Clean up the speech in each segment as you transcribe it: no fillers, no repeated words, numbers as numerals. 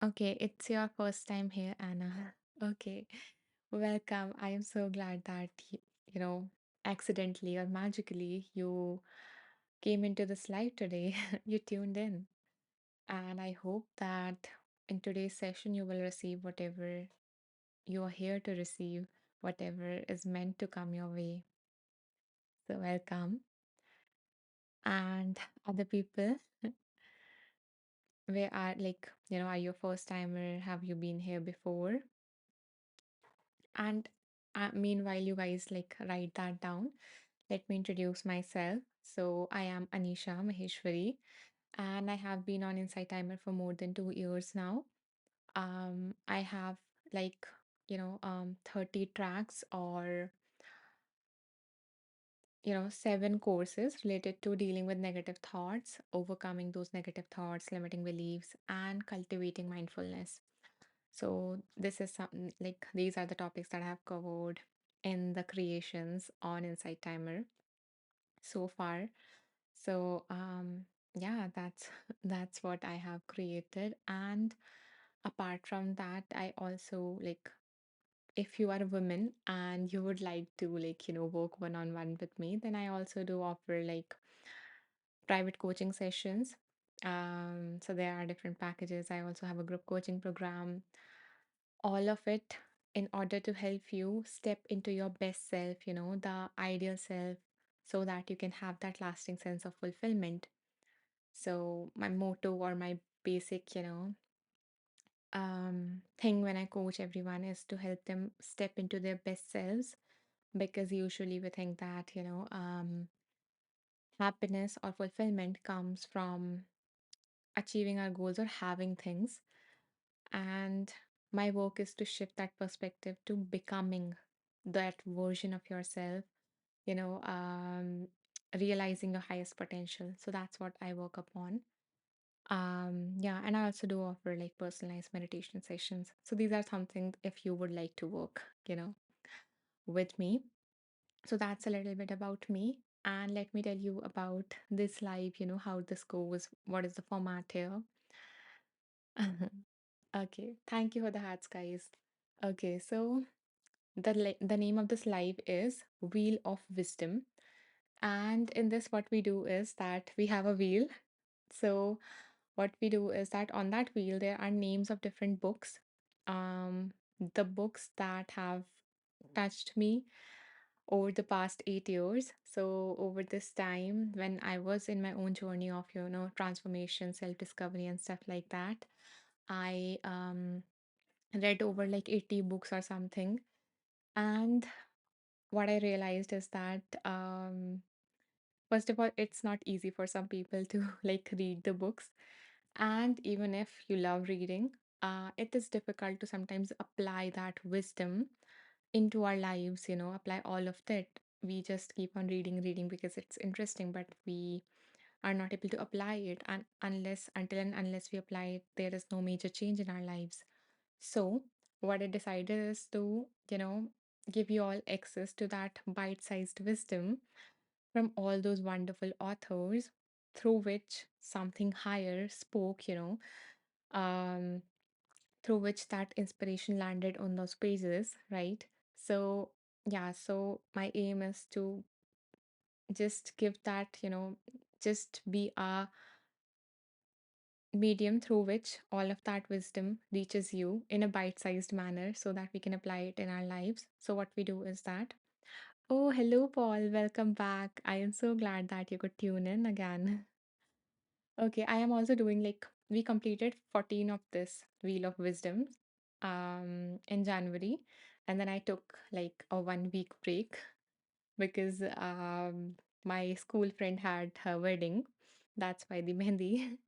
Okay, it's your first time here, Anna. Okay, welcome. I am so glad that accidentally or magically you came into this live today. You tuned in, and I hope that in today's session you will receive whatever you are here to receive, whatever is meant to come your way. So welcome, and other people. Where are are you a first timer? Have you been here before? And meanwhile, you guys write that down. Let me introduce myself. So, I am Anisha Maheshwari, and I have been on Insight Timer for more than 2 years now. I have 30 tracks or 7 courses related to dealing with negative thoughts, overcoming those negative thoughts, limiting beliefs, and cultivating mindfulness. So this is something like these are the topics that I have covered in the creations on Insight Timer so far. So yeah, that's that's what I have created. And apart from that, I also if you are a woman and you would like to work one-on-one with me, then I also do offer private coaching sessions. So there are different packages. I also have a group coaching program, all of it in order to help you step into your best self, the ideal self, so that you can have that lasting sense of fulfillment. So, my motto or my basic, thing when I coach everyone is to help them step into their best selves, because usually we think that, happiness or fulfillment comes from achieving our goals or having things. And my work is to shift that perspective to becoming that version of yourself, you know, um, realizing your highest potential. So that's what I work upon. Yeah, and I also do offer personalized meditation sessions. So these are something if you would like to work, with me. So that's a little bit about me. And let me tell you about this live, how this goes, what is the format here. Okay, thank you for the hats, guys. Okay, so the name of this live is Wheel of Wisdom. And in this, what we do is that we have a wheel. So what we do is that on that wheel there are names of different books. The books that have touched me over the past 8 years. So over this time, when I was in my own journey of transformation, self discovery, and stuff like that, I read over 80 books or something. And what I realized is that, first of all, it's not easy for some people to read the books. And even if you love reading, it is difficult to sometimes apply that wisdom into our lives, apply all of that. We just keep on reading, reading because it's interesting, but we are not able to apply it. And until and unless we apply it, there is no major change in our lives. So, what I decided is to, give you all access to that bite sized wisdom from all those wonderful authors through which something higher spoke, um, through which that inspiration landed on those pages, right? So, yeah, so my aim is to just give that, just be a medium through which all of that wisdom reaches you in a bite sized manner so that we can apply it in our lives. So, what we do is that, oh, hello, Paul, welcome back. I am so glad that you could tune in again. Okay, I am also doing we completed 14 of this Wheel of Wisdom in January, and then I took a 1 week break because my school friend had her wedding. That's why the mehendi.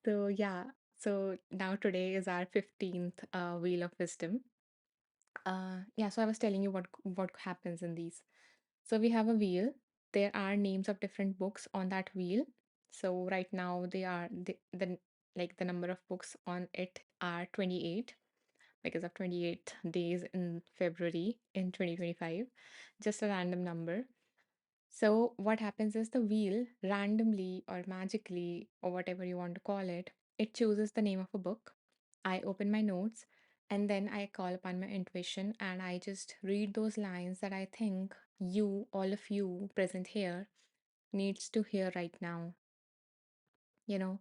So yeah, so now today is our 15th Wheel of Wisdom. Yeah, so I was telling you what happens in these. So we have a wheel. There are names of different books on that wheel. So right now they are the number of books on it are 28 because of 28 days in February in 2025. Just a random number. So what happens is the wheel randomly or magically or whatever you want to call it, it chooses the name of a book. I open my notes and then I call upon my intuition and I just read those lines that I think you, all of you present here, needs to hear right now. You know,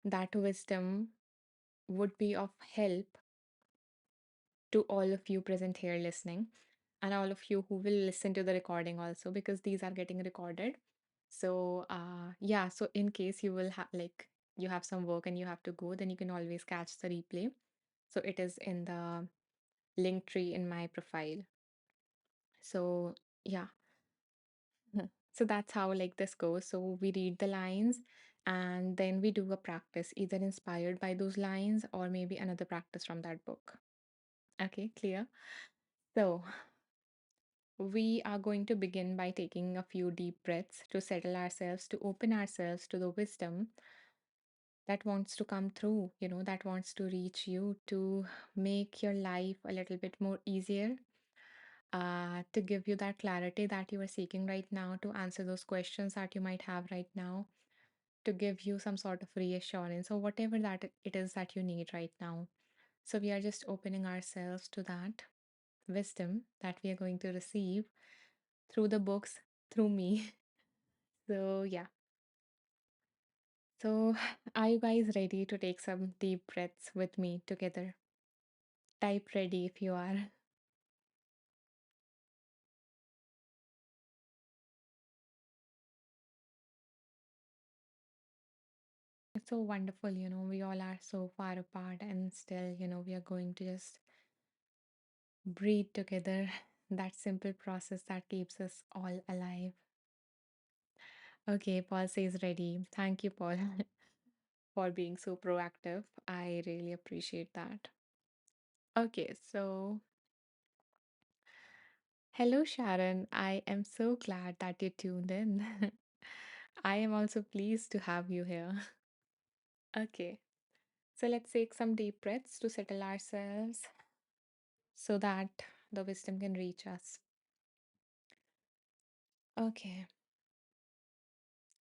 that wisdom would be of help to all of you present here listening and all of you who will listen to the recording also because these are getting recorded. So, yeah, so in case you will have like you have some work and you have to go, then you can always catch the replay. So it is in the link tree in my profile. So, yeah. So that's how like this goes. So we read the lines and then we do a practice either inspired by those lines or maybe another practice from that book. Okay, clear? So, we are going to begin by taking a few deep breaths to settle ourselves, to open ourselves to the wisdom that wants to come through, that wants to reach you to make your life a little bit more easier, to give you that clarity that you are seeking right now, to answer those questions that you might have right now, to give you some sort of reassurance or whatever that it is that you need right now. So, we are just opening ourselves to that wisdom that we are going to receive through the books, through me. So, yeah. So, are you guys ready to take some deep breaths with me together? Type ready if you are. It's so wonderful, we all are so far apart and still, we are going to just breathe together. That simple process that keeps us all alive. Okay, Paul says ready. Thank you, Paul, for being so proactive. I really appreciate that. Okay, so hello, Sharon. I am so glad that you tuned in. I am also pleased to have you here. Okay, so let's take some deep breaths to settle ourselves so that the wisdom can reach us. Okay,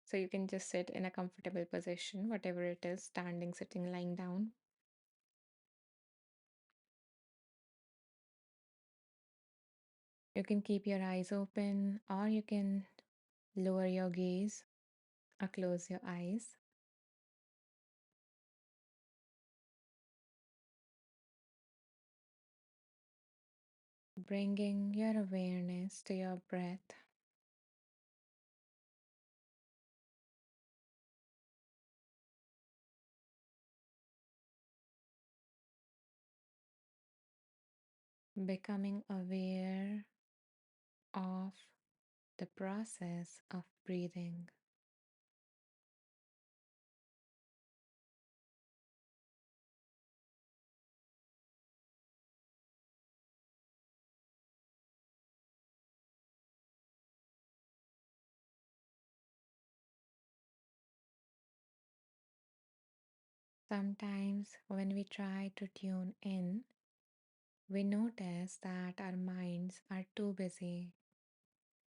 so you can just sit in a comfortable position, whatever it is, standing, sitting, lying down. You can keep your eyes open or you can lower your gaze or close your eyes. Bringing your awareness to your breath, becoming aware of the process of breathing. Sometimes, when we try to tune in, we notice that our minds are too busy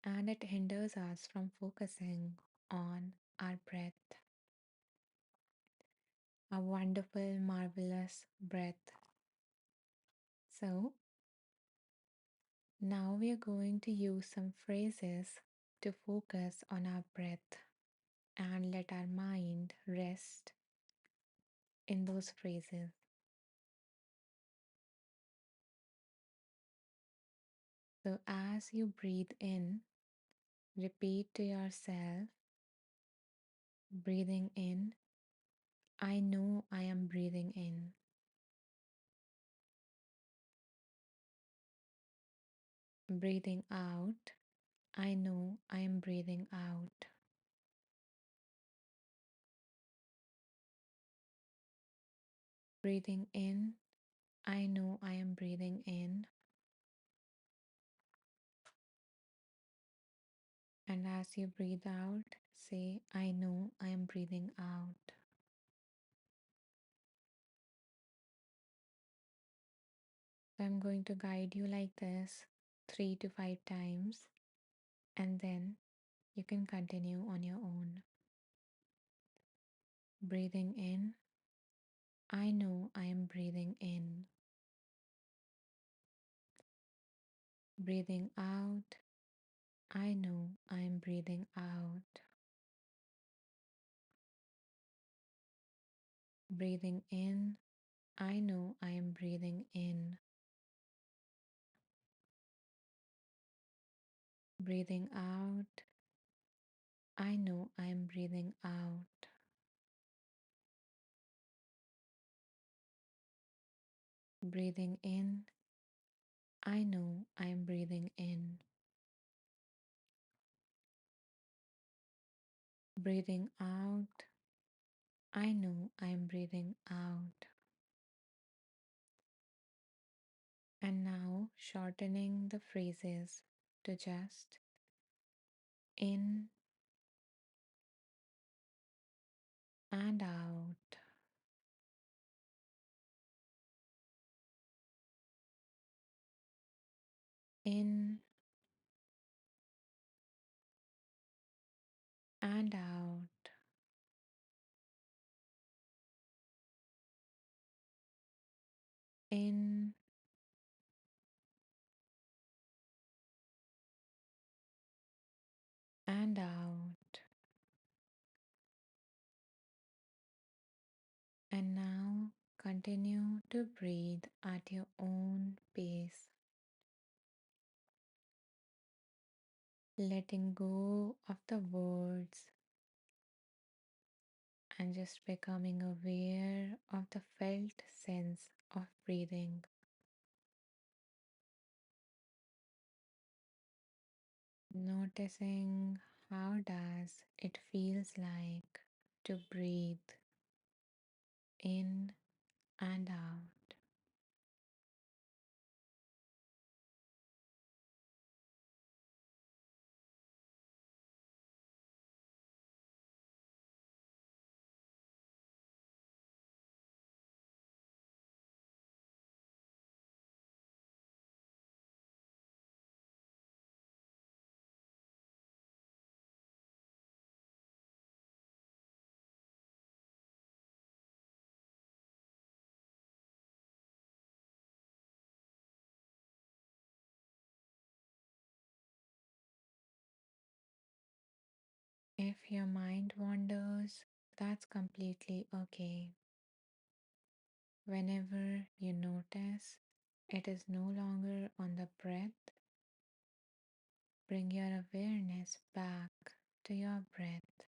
and it hinders us from focusing on our breath. A wonderful, marvelous breath. So, now we are going to use some phrases to focus on our breath and let our mind rest in those phrases. So, as you breathe in, repeat to yourself, breathing in, I know I am breathing in. Breathing out, I know I am breathing out. Breathing in, I know I am breathing in. And as you breathe out, say, I know I am breathing out. So I'm going to guide you like this 3 to 5 times, and then you can continue on your own. Breathing in, I know I am breathing in. Breathing out. I know I am breathing out. Breathing in. I know I am breathing in. Breathing out. I know I am breathing out. Breathing in. I know I am breathing in. Breathing out. I know I am breathing out. And now shortening the phrases to just in and out. In and out. In and out. And now continue to breathe at your own pace, letting go of the words and just becoming aware of the felt sense of breathing. Noticing how does it feels like to breathe in and out. If your mind wanders, that's completely okay. Whenever you notice it is no longer on the breath, bring your awareness back to your breath,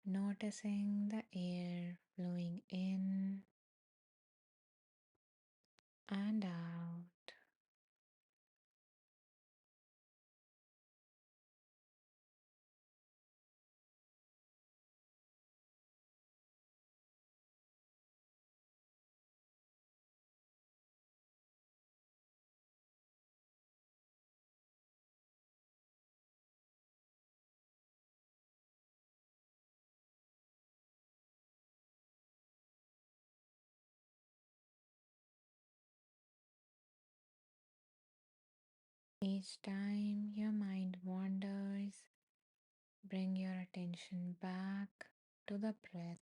noticing the air flowing in and out. Each time your mind wanders, bring your attention back to the breath.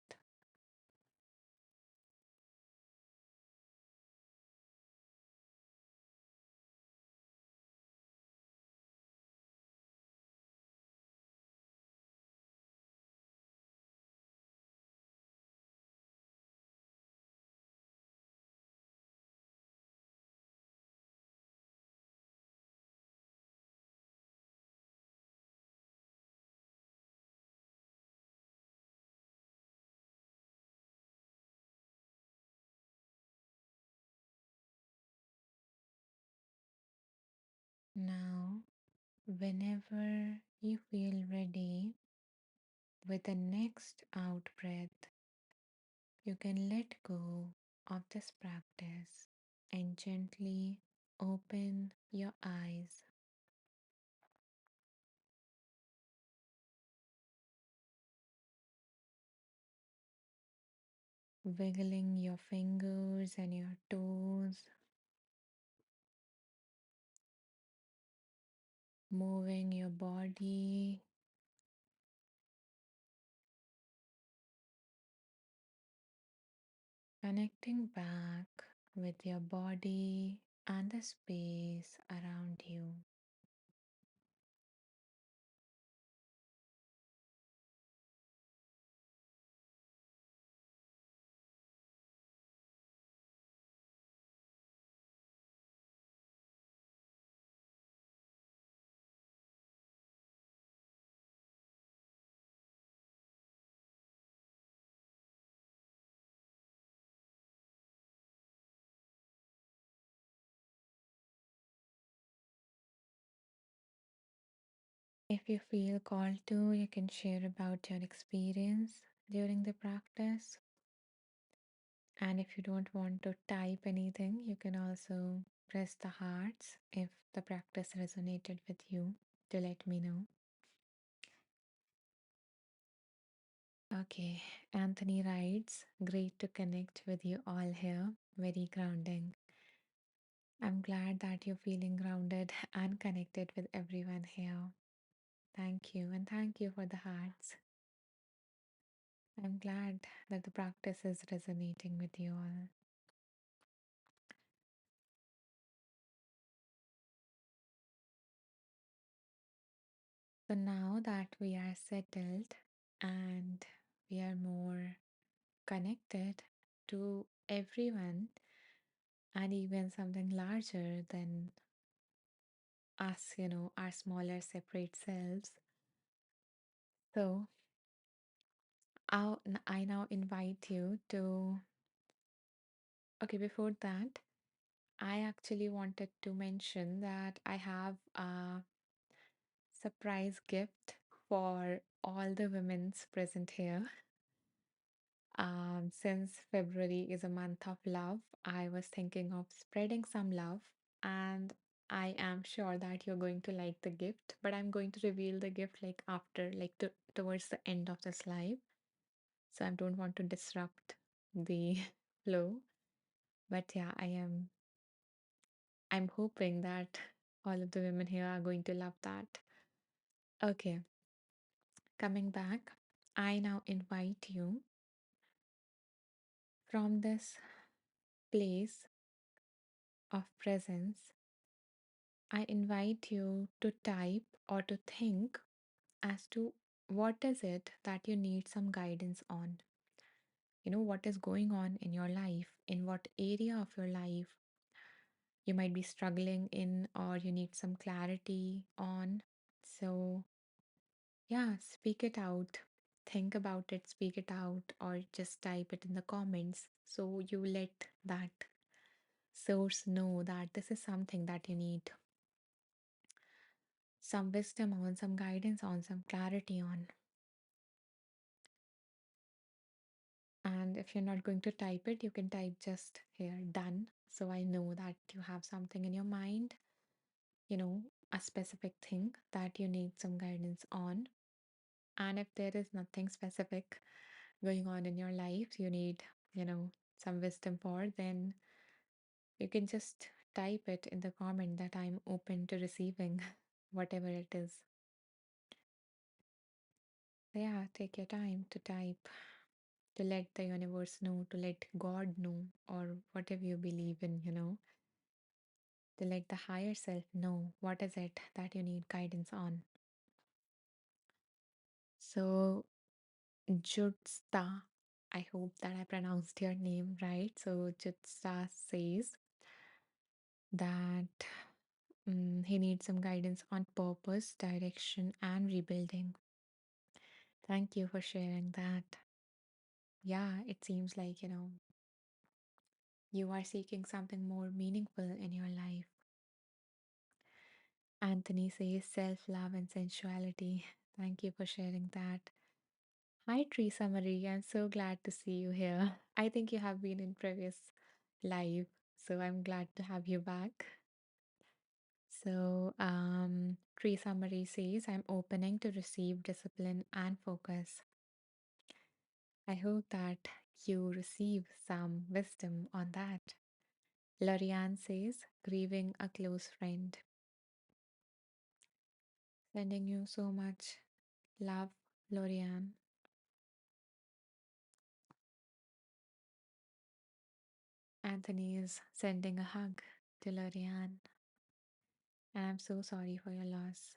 Now, whenever you feel ready with the next out breath, you can let go of this practice and gently open your eyes, wiggling your fingers and your toes, moving your body, Connecting back with your body and the space around you. If you feel called to, you can share about your experience during the practice. And if you don't want to type anything, you can also press the hearts if the practice resonated with you to let me know. Okay, Anthony writes, great to connect with you all here. Very grounding. I'm glad that you're feeling grounded and connected with everyone here. Thank you, and thank you for the hearts. I'm glad that the practice is resonating with you all. So now that we are settled and we are more connected to everyone and even something larger than us, our smaller separate selves. So I now invite you to, okay, before that, I actually wanted to mention that I have a surprise gift for all the women's present here. Since February is a month of love, I was thinking of spreading some love, and I am sure that you're going to like the gift, but I'm going to reveal the gift like after, like towards the end of this live. So I don't want to disrupt the flow. But yeah, I'm hoping that all of the women here are going to love that. Okay, coming back, I now invite you from this place of presence. I invite you to type or to think as to what is it that you need some guidance on. What is going on in your life, in what area of your life you might be struggling in, or you need some clarity on. So, yeah, speak it out. Think about it, speak it out, or just type it in the comments so you let that source know that this is something that you need some wisdom on, some guidance on, some clarity on. And if you're not going to type it, you can type just here, done. So I know that you have something in your mind, you know, a specific thing that you need some guidance on. And if there is nothing specific going on in your life, you need, some wisdom for, then you can just type it in the comment that I'm open to receiving whatever it is. So yeah, take your time to type, to let the universe know, to let God know, or whatever you believe in, to let the higher self know what is it that you need guidance on. So, Jutsta, I hope that I pronounced your name right. So, Jutsta says that he needs some guidance on purpose, direction, and rebuilding. Thank you for sharing that. Yeah, it seems like, you are seeking something more meaningful in your life. Anthony says self love and sensuality. Thank you for sharing that. Hi, Teresa Marie. I'm so glad to see you here. I think you have been in previous live, so I'm glad to have you back. So, Teresa Marie says, I'm opening to receive discipline and focus. I hope that you receive some wisdom on that. Lorianne says, grieving a close friend. Sending you so much love, Lorianne. Anthony is sending a hug to Lorianne, and I'm so sorry for your loss.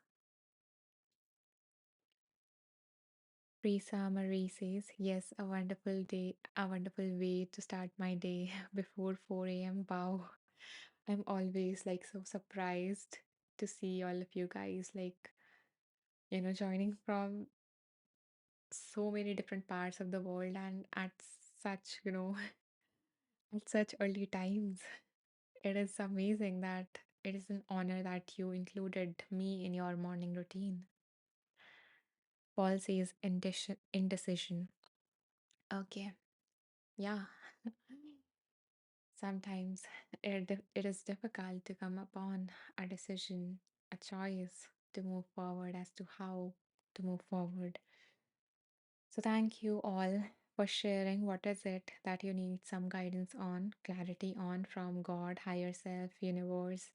Risa Marie says, yes, a wonderful day, a wonderful way to start my day before 4 a.m. Wow. I'm always like so surprised to see all of you guys joining from so many different parts of the world and at such, at such early times. It is amazing that it is an honor that you included me in your morning routine. Paul says indecision. Okay, yeah. Sometimes it is difficult to come upon a decision, a choice to move forward as to how to move forward. So, thank you all for sharing what is it that you need some guidance on, clarity on from God, higher self, universe,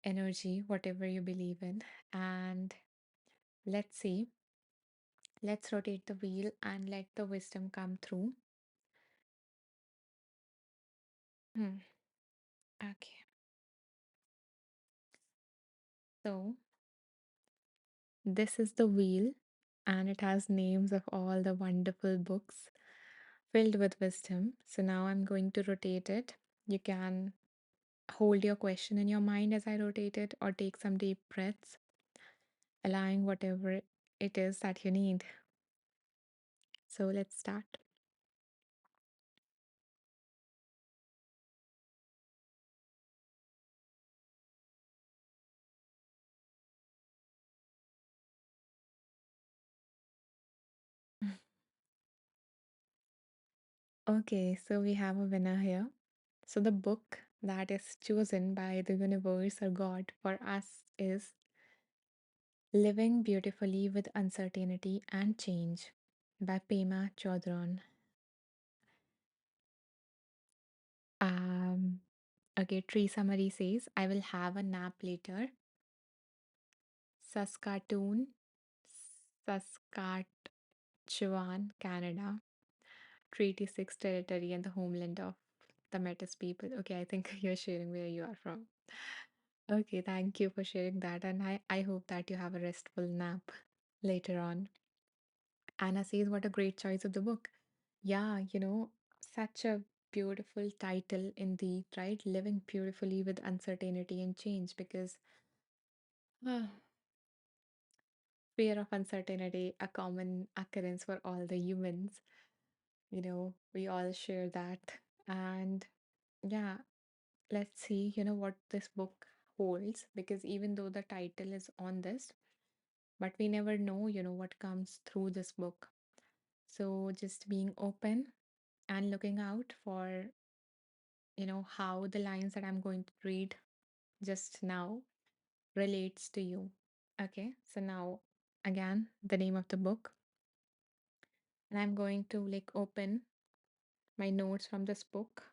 energy, whatever you believe in. And let's see, let's rotate the wheel and let the wisdom come through. Hmm. Okay, so this is the wheel, and it has names of all the wonderful books filled with wisdom. So now I'm going to rotate it. You can hold your question in your mind as I rotate it, or take some deep breaths, allowing whatever it is that you need. So let's start. Okay, so we have a winner here. So the book that is chosen by the universe or God for us is Living Beautifully with Uncertainty and Change by Pema Chodron. Um, okay, Tree Summary says, I will have a nap later. Saskatoon, Saskatchewan, Canada. Treaty 6 territory and the homeland of the Metis people. Okay, I think you're sharing where you are from. Okay, thank you for sharing that. And I hope that you have a restful nap later on. Anna says, what a great choice of the book. Yeah, such a beautiful title indeed, right? Living beautifully with uncertainty and change because ah, fear of uncertainty, a common occurrence for all the humans. We all share that. And yeah, let's see, what this book holds because even though the title is on this, but we never know, what comes through this book. So just being open and looking out for, how the lines that I'm going to read just now relates to you. Okay, so now again, the name of the book, and I'm going to like open my notes from this book,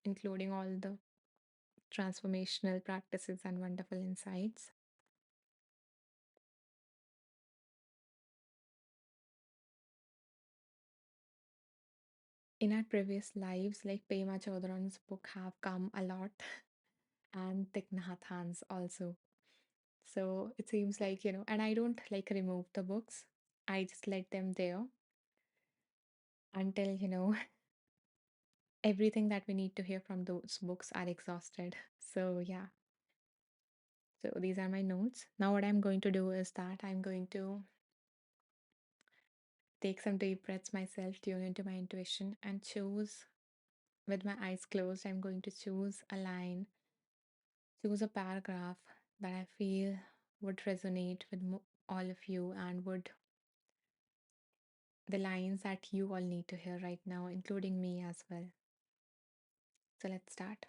including all the transformational practices and wonderful insights. In our previous lives, like Pema Chodron's book have come a lot, and Thich Nhat Hanh's also. So it seems like, and I don't like remove the books. I just let them there until, everything that we need to hear from those books are exhausted. So yeah, so these are my notes. Now what I'm going to do is that I'm going to take some deep breaths myself, tune into my intuition, and choose with my eyes closed. I'm going to choose a line, choose a paragraph that I feel would resonate with all of you and would the lines that you all need to hear right now, including me as well. So let's start.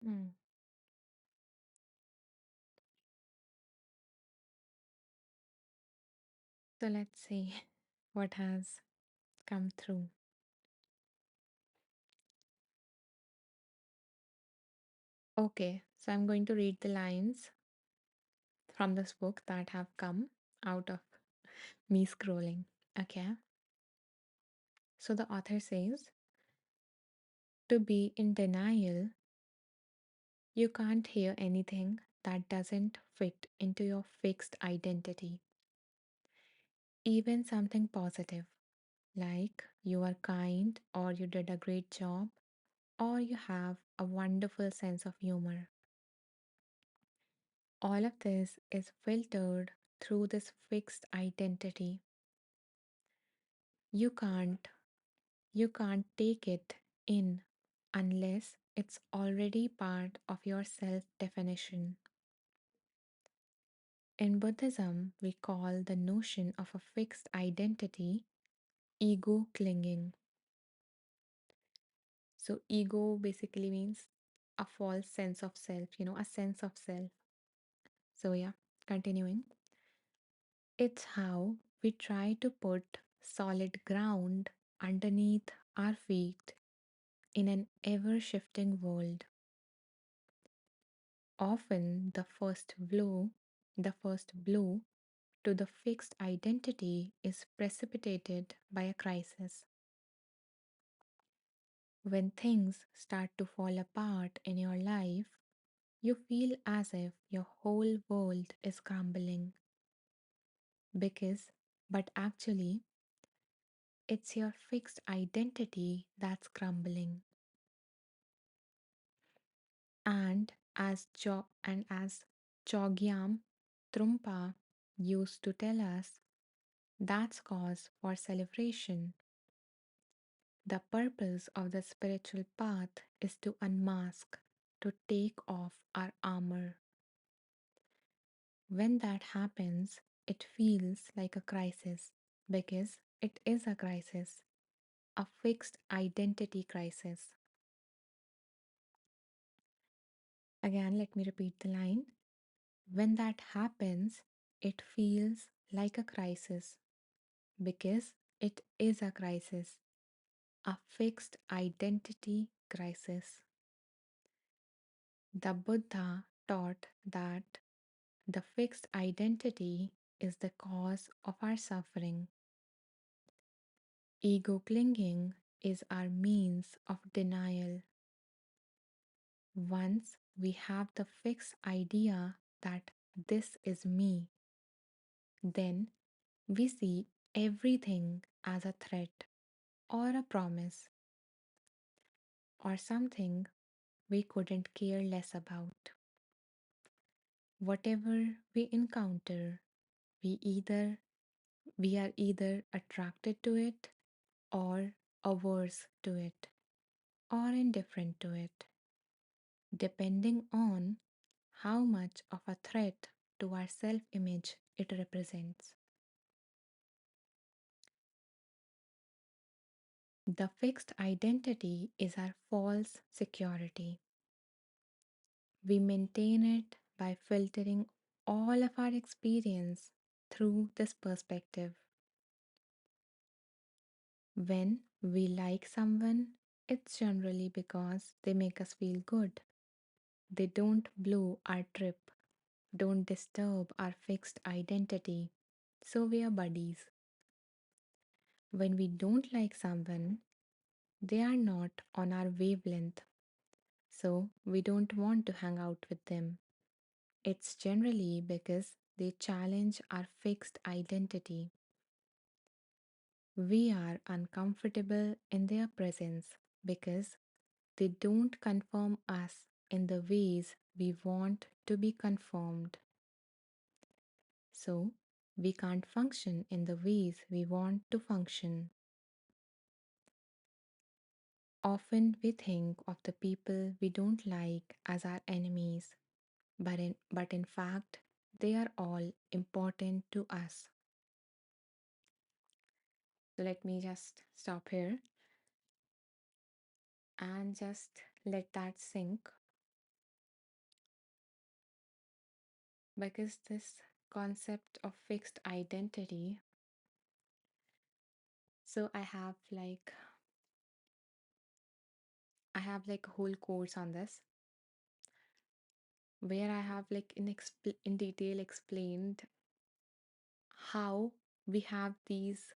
Mm. So let's see what has come through. Okay, so I'm going to read the lines from this book that have come out of me scrolling. Okay, so the author says to be in denial, you can't hear anything that doesn't fit into your fixed identity, even something positive, like you are kind, or you did a great job, or you have a wonderful sense of humor. All of this is filtered through this fixed identity. You can't you can't take it in unless it's already part of your self definition. In Buddhism, we call the notion of a fixed identity ego clinging. So, ego basically means a false sense of self, a sense of self. So, yeah, continuing. It's how we try to put solid ground underneath our feet in an ever shifting world. Often, the first blow to the fixed identity is precipitated by a crisis. When things start to fall apart in your life, you feel as if your whole world is crumbling. But actually, it's your fixed identity that's crumbling. And as Chogyam Trungpa used to tell us, that's cause for celebration. The purpose of the spiritual path is to unmask, to take off our armor. When that happens, it feels like a crisis because it is a crisis, a fixed identity crisis. Again, let me repeat the line. When that happens, it feels like a crisis because it is a crisis, a fixed identity crisis. The Buddha taught that the fixed identity is the cause of our suffering. Ego clinging is our means of denial. Once we have the fixed idea that this is me, then we see everything as a threat or a promise or something we couldn't care less about. Whatever we encounter, we are either attracted to it or averse to it or indifferent to it, depending on how much of a threat to our self image it represents. The fixed identity is our false security. We maintain it by filtering all of our experience through this perspective. When we like someone, it's generally because they make us feel good. They don't blow our trip, don't disturb our fixed identity, so we are buddies. When we don't like someone, they are not on our wavelength, so we don't want to hang out with them. It's generally because they challenge our fixed identity. We are uncomfortable in their presence because they don't conform us in the ways we want to be conformed. So, we can't function in the ways we want to function. Often we think of the people we don't like as our enemies, but in fact, they are all important to us. So let me just stop here and just let that sink, because this concept of fixed identity So I have like a whole course on this where I have like in detail explained how we have these,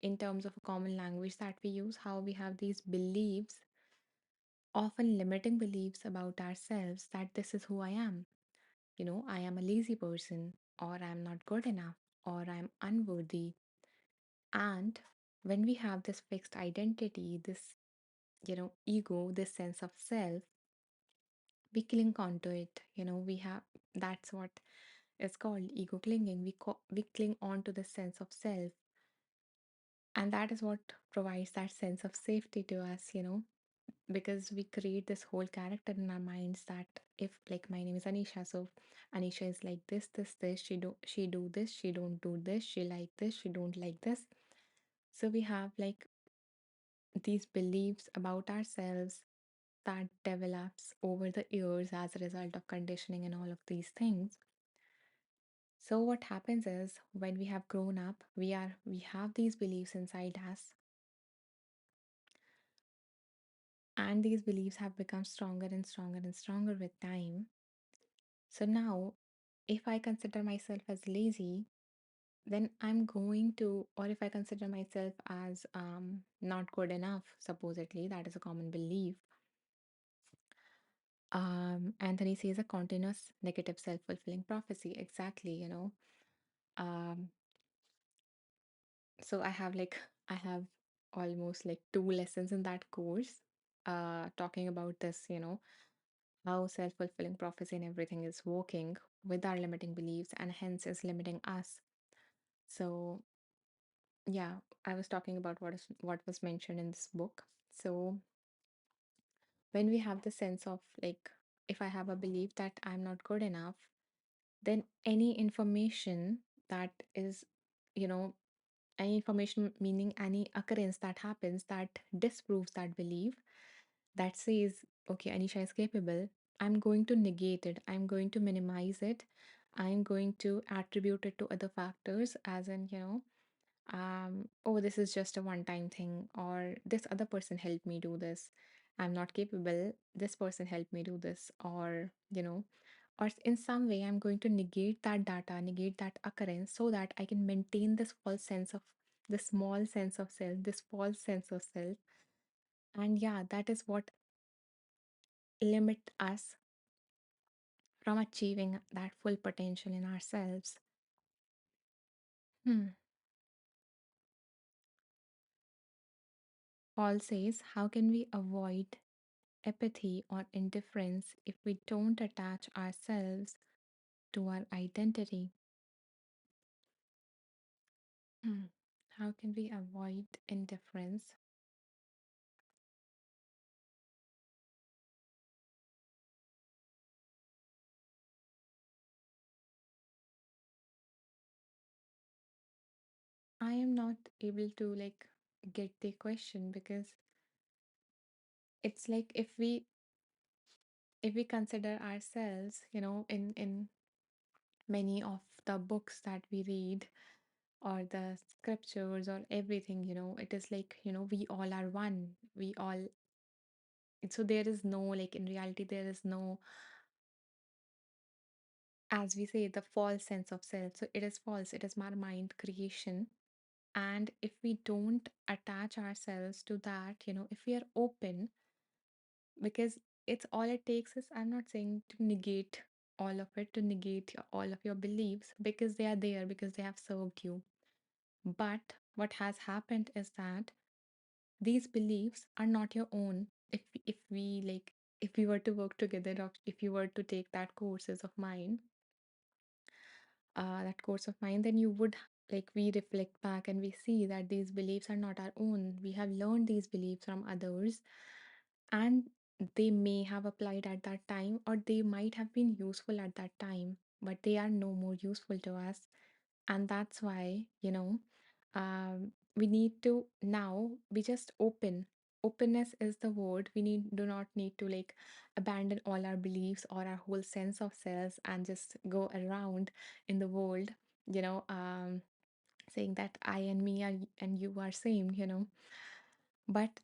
in terms of a common language that we use, how we have these beliefs, often limiting beliefs about ourselves, that this is who I am. I am a lazy person, or I'm not good enough, or I'm unworthy. And when we have this fixed identity, this, ego, this sense of self, we cling onto it. That's what is called ego clinging. We cling on to the sense of self, and that is what provides that sense of safety to us, because we create this whole character in our minds that, if, like, my name is Anisha, so Anisha is like this, she do this, she don't do this, she like this, she don't like this. So we have like these beliefs about ourselves that develops over the years as a result of conditioning and all of these things. So what happens is, when we have grown up, we have these beliefs inside us, and these beliefs have become stronger and stronger and stronger with time. So now, if I consider myself as lazy, then I'm going to, or if I consider myself as not good enough, supposedly, that is a common belief. Anthony says a continuous negative self-fulfilling prophecy. Exactly, Um, so I have almost like two lessons in that course, talking about this, how self-fulfilling prophecy and everything is working with our limiting beliefs and hence is limiting us. So yeah, I was talking about what was mentioned in this book. So when we have the sense of, like, if I have a belief that I'm not good enough, then any information that is, you know, any information, meaning any occurrence that happens that disproves that belief, that says, okay, Anisha is capable, I'm going to negate it, I'm going to minimize it, I'm going to attribute it to other factors, as in, oh, this is just a one time thing, or this other person helped me do this, I'm not capable, this person helped me do this, or, or in some way I'm going to negate that data, negate that occurrence, so that I can maintain this false sense of, this small sense of self, this false sense of self. And yeah, that is what limit us from achieving that full potential in ourselves. Hmm. Paul says, how can we avoid apathy or indifference if we don't attach ourselves to our identity? Hmm. How can we avoid indifference? I am not able to like get the question, because it's like, if we consider ourselves, in many of the books that we read, or the scriptures, or everything, it is like, we all are one, we all, so there is no, like, in reality there is no, as we say, the false sense of self. So it is false, it is my mind creation. And if we don't attach ourselves to that, if we are open, because it's all it takes is, I'm not saying to negate all of it, to negate all of your beliefs, because they are there, because they have served you. But what has happened is that these beliefs are not your own. If we were to work together, or if you were to take that course of mine, then you would, like, we reflect back and we see that these beliefs are not our own. We have learned these beliefs from others, and they may have applied at that time, or they might have been useful at that time, but they are no more useful to us. And that's why, we need to now be just open. Openness is the word. We do not need to, like, abandon all our beliefs or our whole sense of selves and just go around in the world, you know um saying that I and me are and you are same, But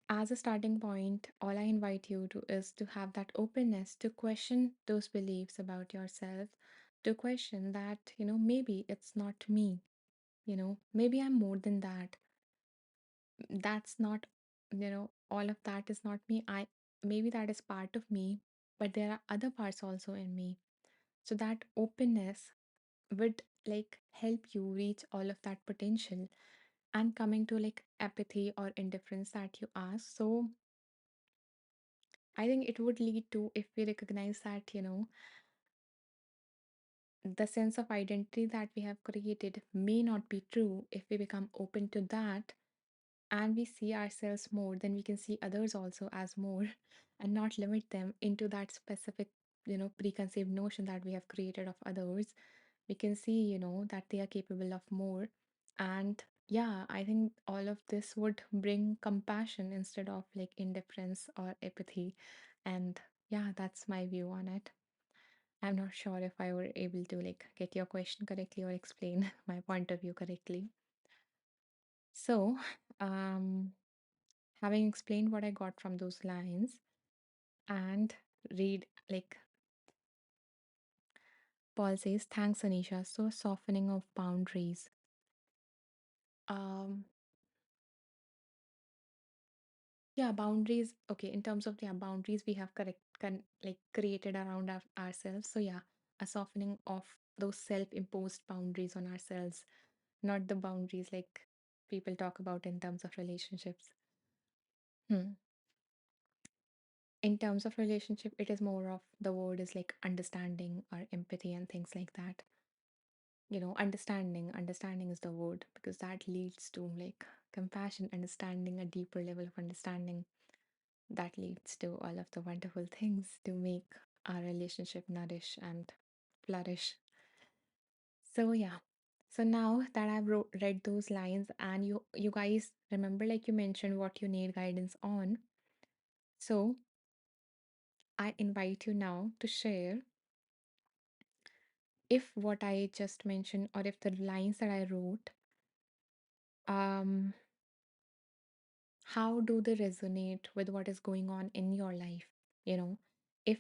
as a starting point, all I invite you to is to have that openness to question those beliefs about yourself, to question that, maybe it's not me, maybe I'm more than that. That's not, all of that is not me. Maybe that is part of me, but there are other parts also in me. So that openness would like help you reach all of that potential. And coming to like apathy or indifference that you asked, so I think it would lead to, if we recognize that, the sense of identity that we have created may not be true. If we become open to that and we see ourselves more, then we can see others also as more and not limit them into that specific, preconceived notion that we have created of others. We can see, that they are capable of more. And yeah, I think all of this would bring compassion instead of like indifference or apathy. And yeah, that's my view on it. I'm not sure if I were able to like get your question correctly or explain my point of view correctly. So, um, having explained what I got from those lines and read like Paul says, thanks Anisha. So softening of boundaries. Um, yeah, boundaries. Okay, in terms of boundaries, we have like created around ourselves. So yeah, a softening of those self-imposed boundaries on ourselves, not the boundaries like people talk about in terms of relationships. Hmm. In terms of relationship, it is more of the word is like understanding or empathy and things like that. Understanding is the word because that leads to like compassion, understanding, a deeper level of understanding that leads to all of the wonderful things to make our relationship nourish and flourish. So yeah. So now that I've read those lines and you guys remember, like you mentioned what you need guidance on. So I invite you now to share if what I just mentioned or if the lines that I wrote, um how do they resonate with what is going on in your life? You know, if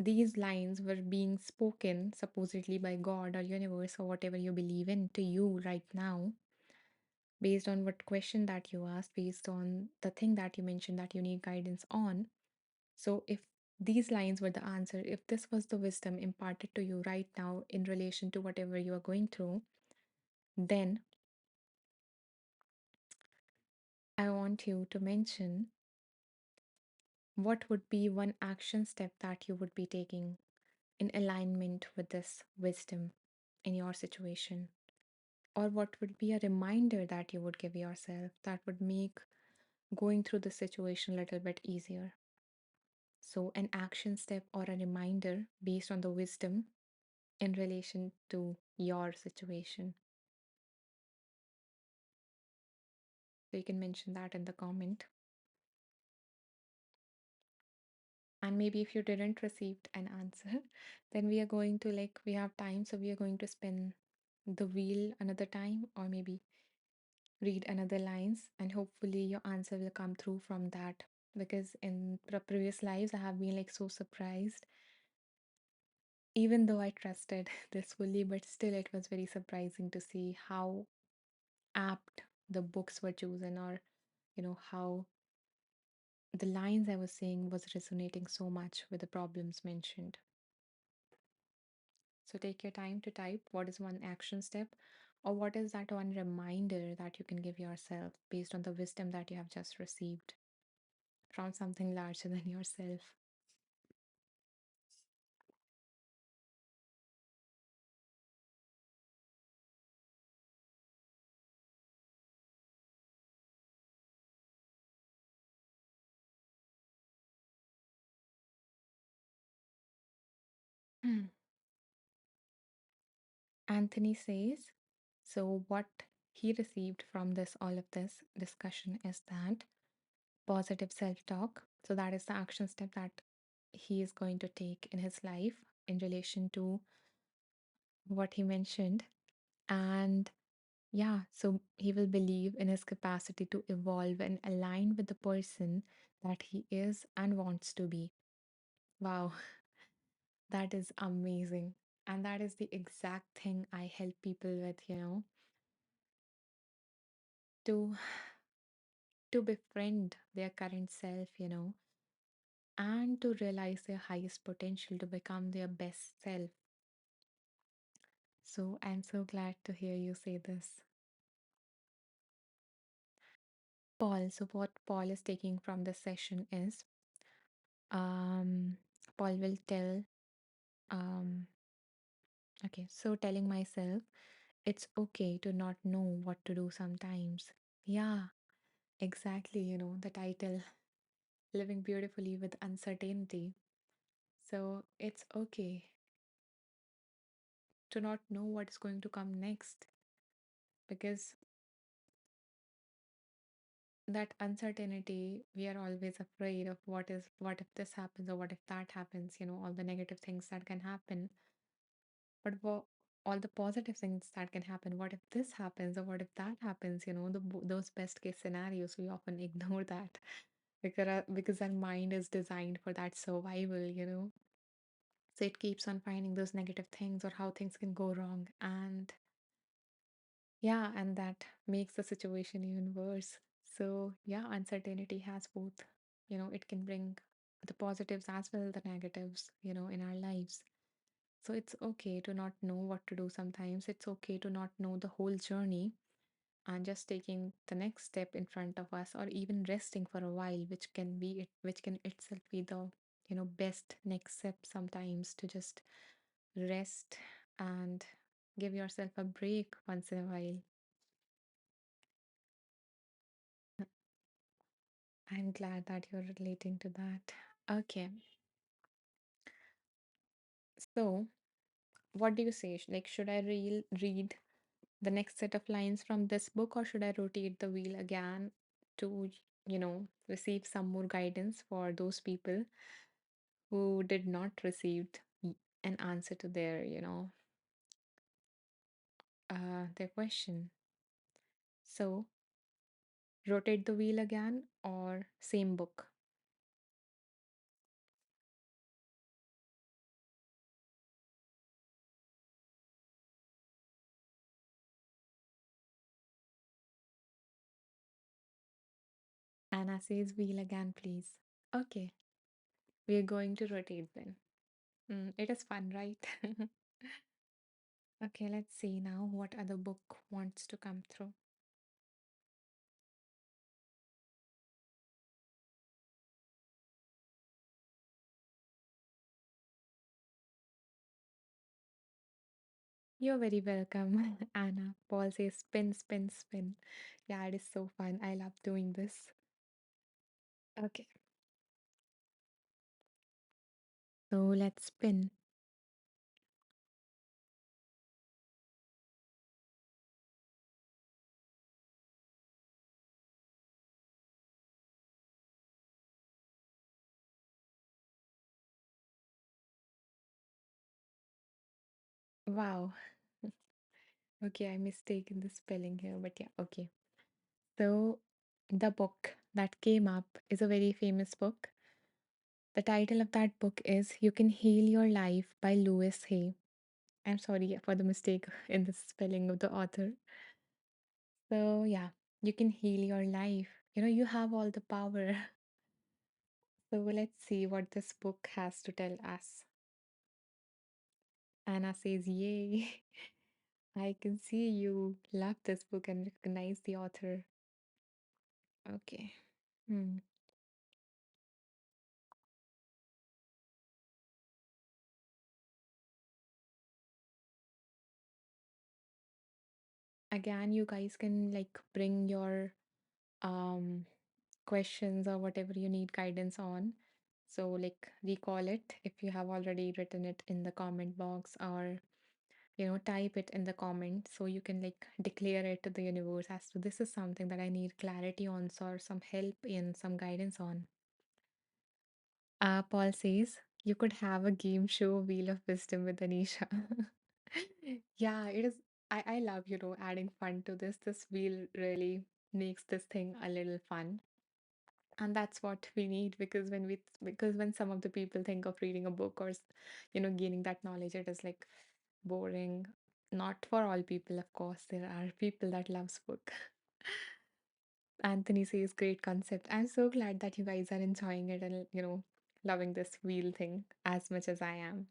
these lines were being spoken supposedly by God or universe or whatever you believe in to you right now, based on what question that you asked, based on the thing that you mentioned that you need guidance on. So if these lines were the answer, if this was the wisdom imparted to you right now in relation to whatever you are going through, then I want you to mention what would be one action step that you would be taking in alignment with this wisdom in your situation? Or what would be a reminder that you would give yourself that would make going through the situation a little bit easier? So, an action step or a reminder based on the wisdom in relation to your situation. So, you can mention that in the comment. And maybe if you didn't receive an answer, then we are going to like, we have time, so we are going to spin the wheel another time, or maybe read another lines, and hopefully your answer will come through from that. Because in previous lives I have been like so surprised, even though I trusted this fully, but still it was very surprising to see how apt the books were chosen, or how the lines I was saying was resonating so much with the problems mentioned. So take your time to type what is one action step, or what is that one reminder that you can give yourself based on the wisdom that you have just received from something larger than yourself. Hmm. Anthony says, so what he received from this all of this discussion is that positive self-talk. So that is the action step that he is going to take in his life in relation to what he mentioned. And yeah, so he will believe in his capacity to evolve and align with the person that he is and wants to be. Wow, that is amazing. And that is the exact thing I help people with, to befriend their current self, and to realize their highest potential to become their best self. So I'm so glad to hear you say this. Paul, so what Paul is taking from this session is um Paul will tell um okay, so telling myself it's okay to not know what to do sometimes. Yeah, exactly, the title Living Beautifully with Uncertainty. So it's okay to not know what's going to come next because that uncertainty, we are always afraid of what if this happens or what if that happens, all the negative things that can happen. But all the positive things that can happen, what if this happens or what if that happens, those best case scenarios, we often ignore that because our mind is designed for that survival. So it keeps on finding those negative things or how things can go wrong. And yeah, and that makes the situation even worse. So, yeah, uncertainty has both, it can bring the positives as well as the negatives, in our lives. So, it's okay to not know what to do sometimes. It's okay to not know the whole journey and just taking the next step in front of us or even resting for a while, which can itself be the, best next step sometimes to just rest and give yourself a break once in a while. I'm glad that you're relating to that. Okay, so what do you say? Like, should I read the next set of lines from this book, or should I rotate the wheel again to, receive some more guidance for those people who did not receive an answer to their question? So, rotate the wheel again or same book? Anna says wheel again, please. Okay, we're going to rotate then. It is fun, right? Okay, let's see now what other book wants to come through. You're very welcome, Anna. Paul says spin, spin, spin. Yeah, it is so fun. I love doing this. Okay, so let's spin. Wow. Okay, I mistaken the spelling here, but yeah, okay. So the book that came up is a very famous book. The title of that book is You Can Heal Your Life by Louis Hay. I'm sorry for the mistake in the spelling of the author. So, yeah, you can heal your life. You have all the power. So, let's see what this book has to tell us. Anna says, yay. I can see you love this book and recognize the author. Okay. Hmm. Again, you guys can like bring your um questions or whatever you need guidance on. So, like, recall it if you have already written it in the comment box, or type it in the comment so you can like declare it to the universe as to this is something that I need clarity on, so, or some help in some guidance on. Paul says you could have a game show Wheel of Wisdom with Anisha. Yeah, it is. I love, adding fun to this. This wheel really makes this thing a little fun. And that's what we need because when some of the people think of reading a book or gaining that knowledge, it is like boring. Not for all people, of course. There are people that loves book. Anthony says great concept. I'm so glad that you guys are enjoying it and loving this wheel thing as much as I am.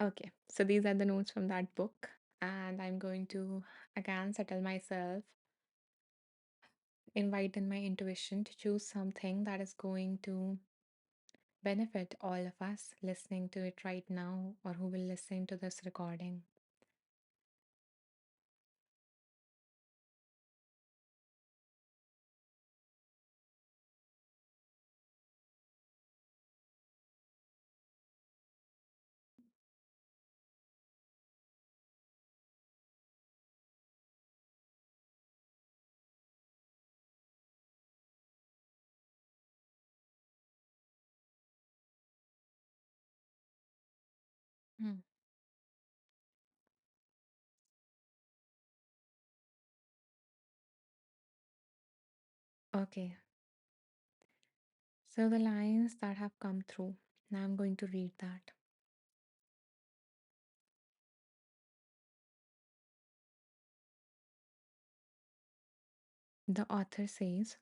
Okay, so these are the notes from that book, and I'm going to again settle myself, invite in my intuition to choose something that is going to benefit all of us listening to it right now or who will listen to this recording. Hmm. Okay, so the lines that have come through, now I'm going to read that. The author says,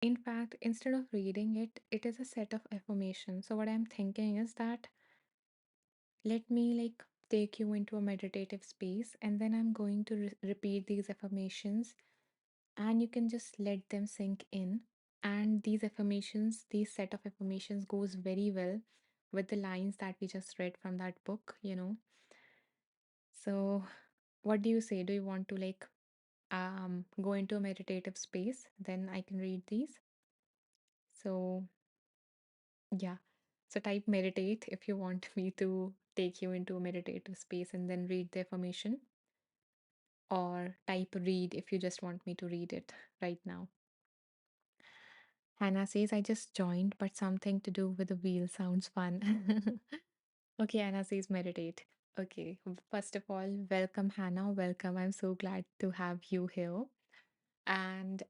in fact, instead of reading it, it is a set of affirmations. So, what I'm thinking is that let me take you into a meditative space, and then I'm going to repeat these affirmations, and you can just let them sink in. And these set of affirmations goes very well with the lines that we just read from that book. So, what do you say? Do you want to go into a meditative space? Then I can read these. So, yeah. So type meditate if you want me to take you into a meditative space and then read the affirmation, or type read if you just want me to read it right now. Hannah says, I just joined, but something to do with the wheel sounds fun. Okay, Hannah says meditate. Okay, first of all, welcome, Hannah. Welcome. I'm so glad to have you here. And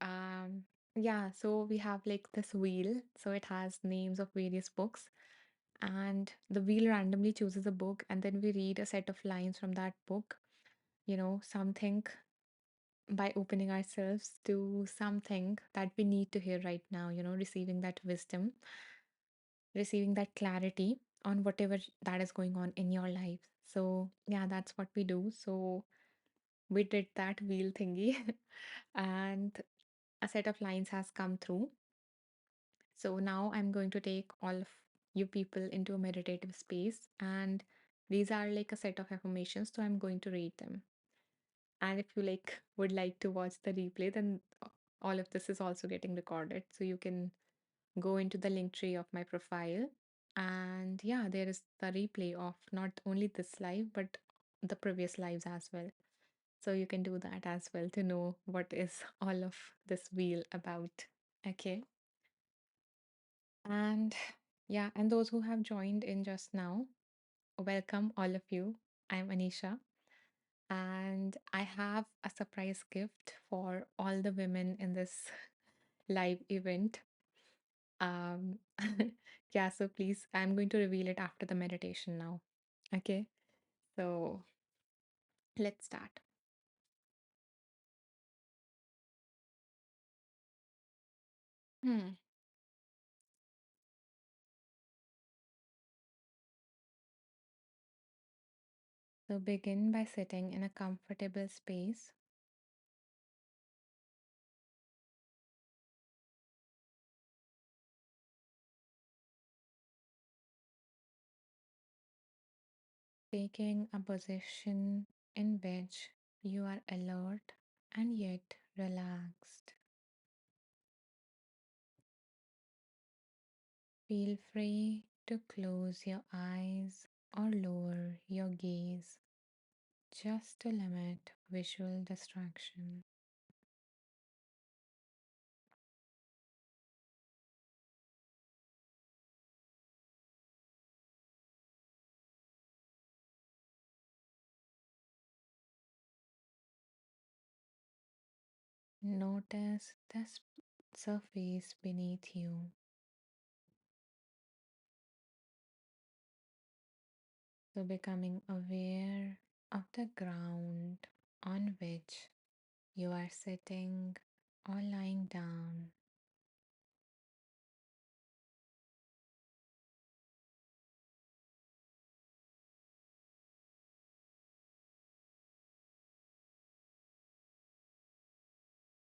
yeah, so we have like this wheel. So it has names of various books. And the wheel randomly chooses a book, and then we read a set of lines from that book. Something by opening ourselves to something that we need to hear right now, receiving that wisdom, receiving that clarity on whatever that is going on in your life. So, yeah, that's what we do. So, we did that wheel thingy, and a set of lines has come through. So, now I'm going to take all of you people into a meditative space, and these are like a set of affirmations. So, I'm going to read them. And if you would like to watch the replay, then all of this is also getting recorded. So you can go into the link tree of my profile. And yeah, there is the replay of not only this live, but the previous lives as well. So you can do that as well to know what is all of this wheel about. Okay. And yeah, and those who have joined in just now, welcome all of you. I'm Anisha. And I have a surprise gift for all the women in this live event. Um, yeah, so please, I'm going to reveal it after the meditation now. Okay, so let's start. Hmm. So begin by sitting in a comfortable space, taking a position in which you are alert and yet relaxed. Feel free to close your eyes or lower your gaze just to limit visual distraction. Notice the surface beneath you. So, becoming aware of the ground on which you are sitting or lying down.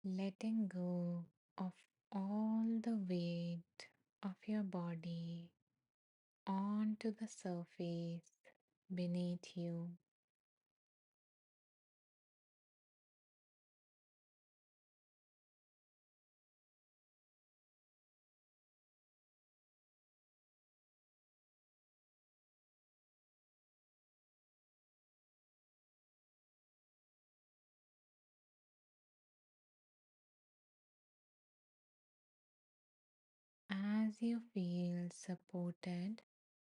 Letting go of all the weight of your body onto the surface beneath you. As you feel supported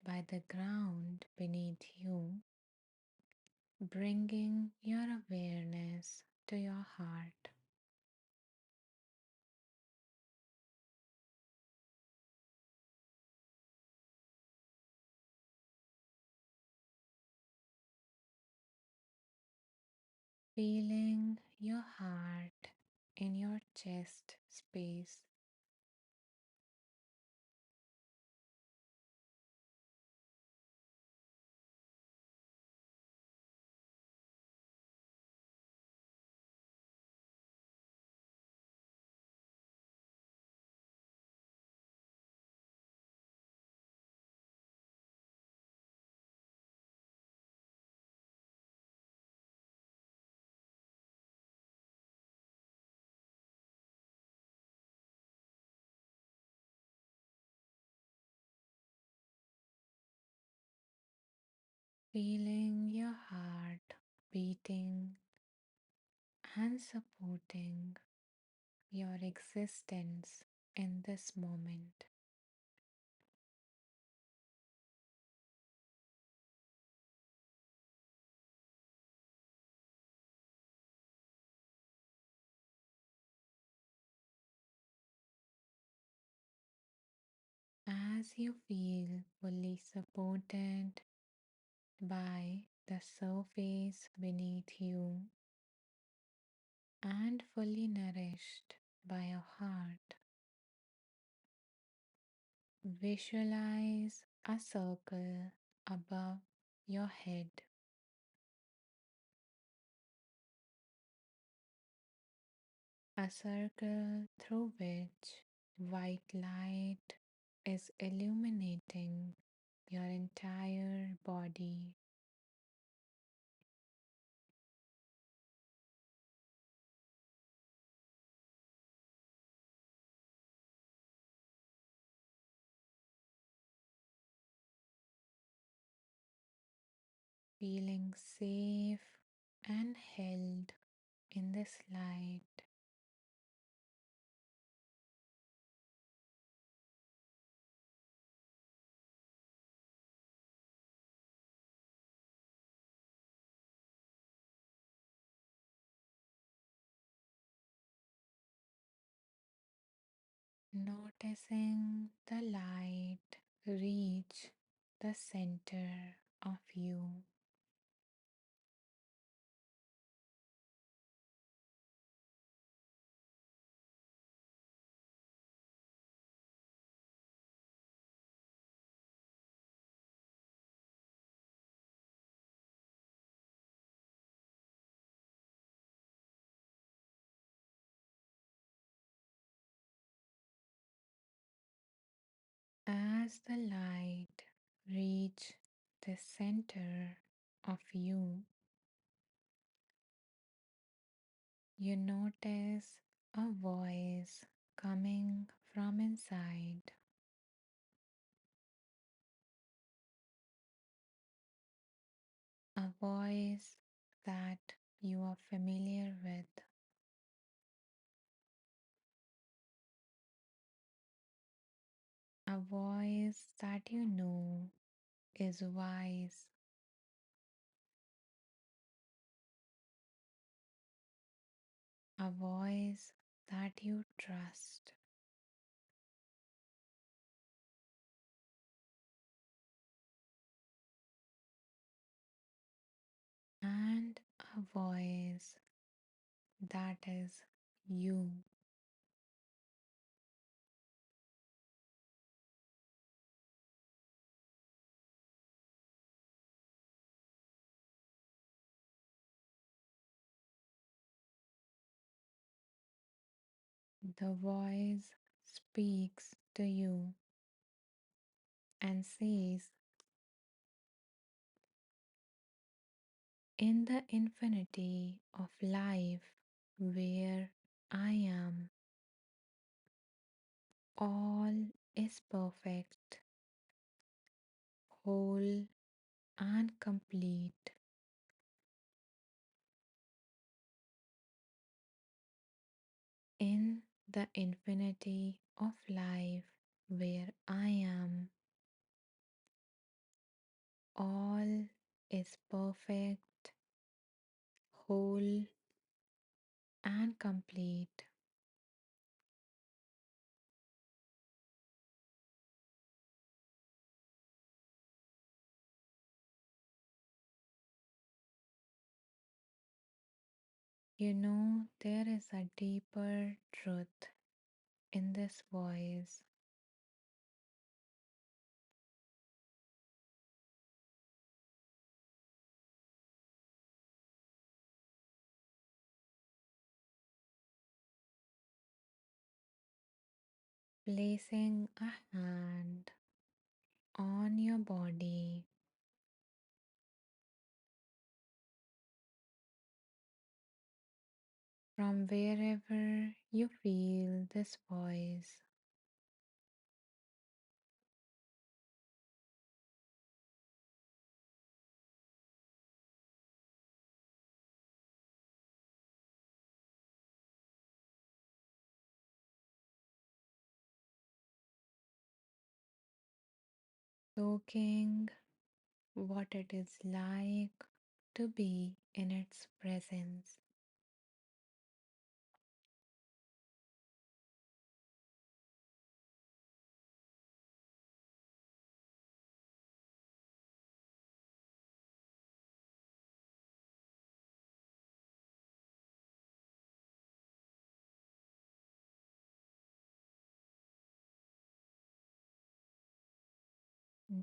by the ground beneath you, bringing your awareness to your heart. Feeling your heart in your chest space. Feeling your heart beating and supporting your existence in this moment. As you feel fully supported by the surface beneath you and fully nourished by your heart, visualize a circle above your head, a circle through which white light is illuminating your entire body. Feeling safe and held in this light. Noticing the light reach the center of you, as the light reach the center of you, you notice a voice coming from inside, a voice that you are familiar with, a voice that you know is wise, a voice that you trust, and a voice that is you. The voice speaks to you and says, in the infinity of life where I am, all is perfect, whole, and complete. In the infinity of life where I am, all is perfect, whole, and complete. You know, there is a deeper truth in this voice, placing a hand on your body from wherever you feel this voice, soaking what it is like to be in its presence.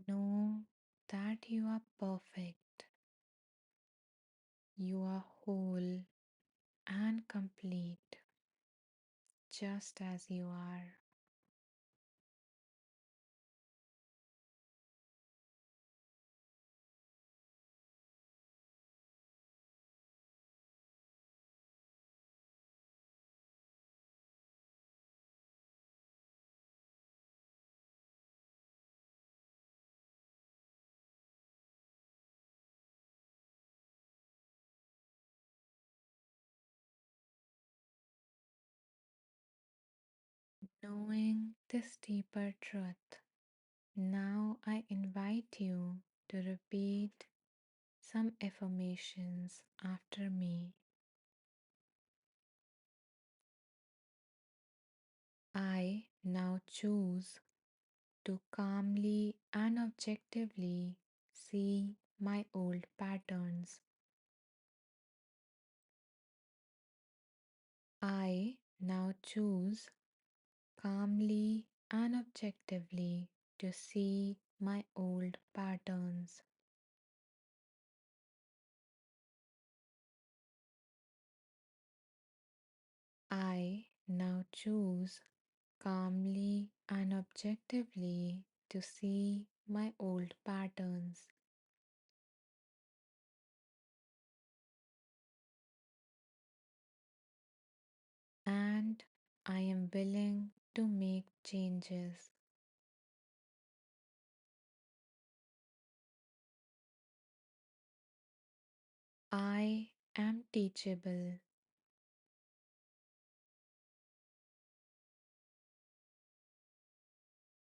Know that you are perfect, you are whole and complete, just as you are. Knowing this deeper truth, now I invite you to repeat some affirmations after me. I now choose to calmly and objectively see my old patterns. I now choose calmly and objectively to see my old patterns. I now choose calmly and objectively to see my old patterns. And I am willing to make changes. I am teachable.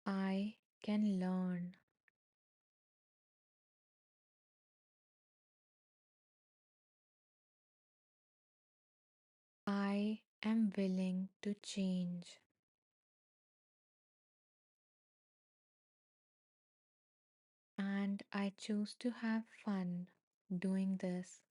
I can learn. I am willing to change, and I choose to have fun doing this.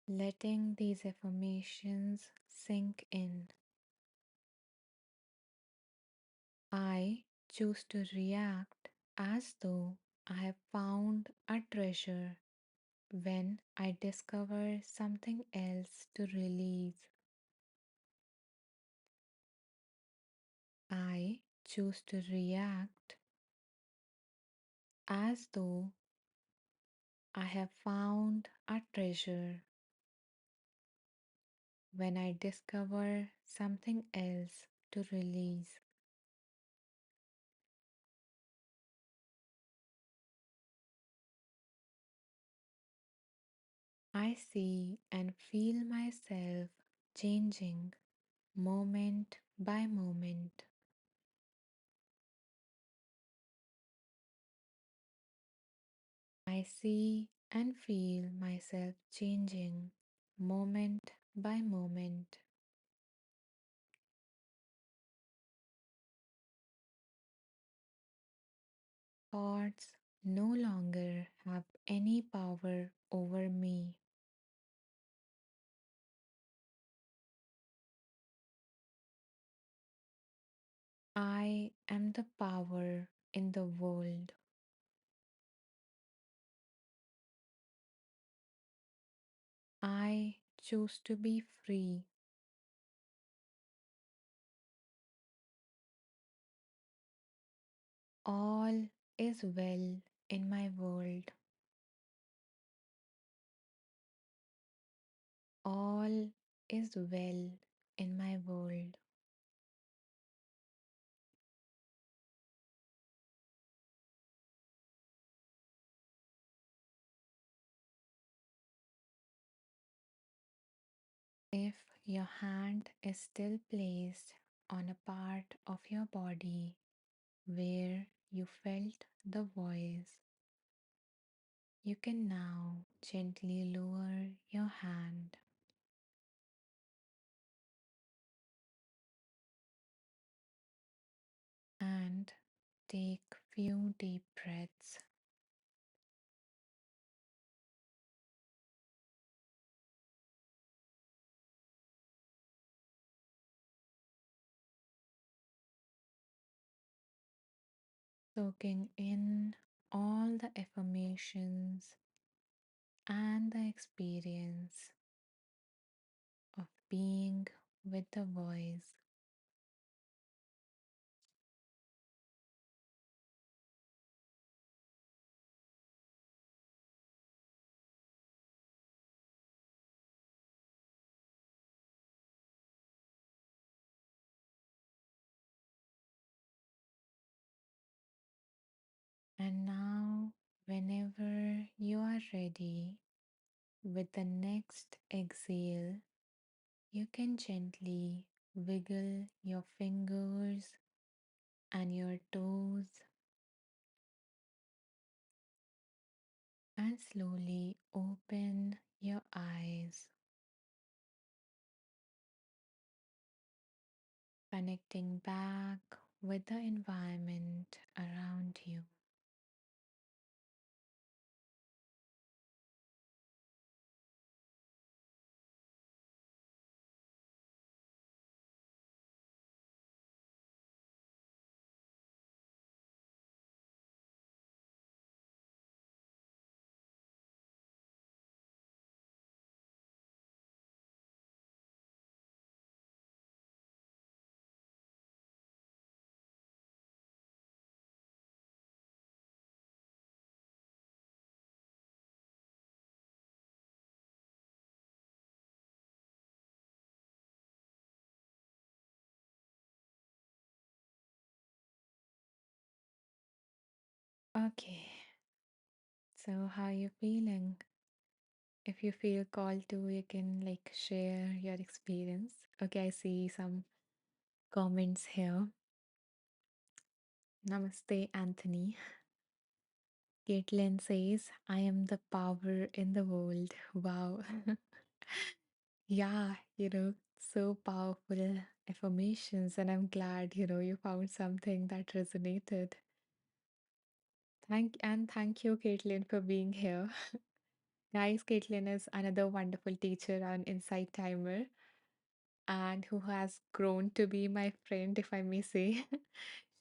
Letting these affirmations sink in. I choose to react as though I have found a treasure when I discover something else to release. I choose to react as though I have found a treasure when I discover something else to release. I see and feel myself changing moment by moment. I see and feel myself changing moment by moment. Thoughts no longer have any power over me. I am the power in the world. I choose to be free. All is well in my world. All is well in my world. If your hand is still placed on a part of your body where you felt the voice, you can now gently lower your hand and take few deep breaths, soaking in all the affirmations and the experience of being with the voice. And now, whenever you are ready with the next exhale, you can gently wiggle your fingers and your toes and slowly open your eyes, connecting back with the environment around you. Okay, so how you feeling? If you feel called to, you can like share your experience. Okay, I see some comments here. Namaste, Anthony. Caitlin says, I am the power in the world. Wow. Yeah, so powerful affirmations, and I'm glad, you found something that resonated. Thank you, Caitlin, for being here. Guys, Caitlin is another wonderful teacher and insight timer, and who has grown to be my friend, if I may say.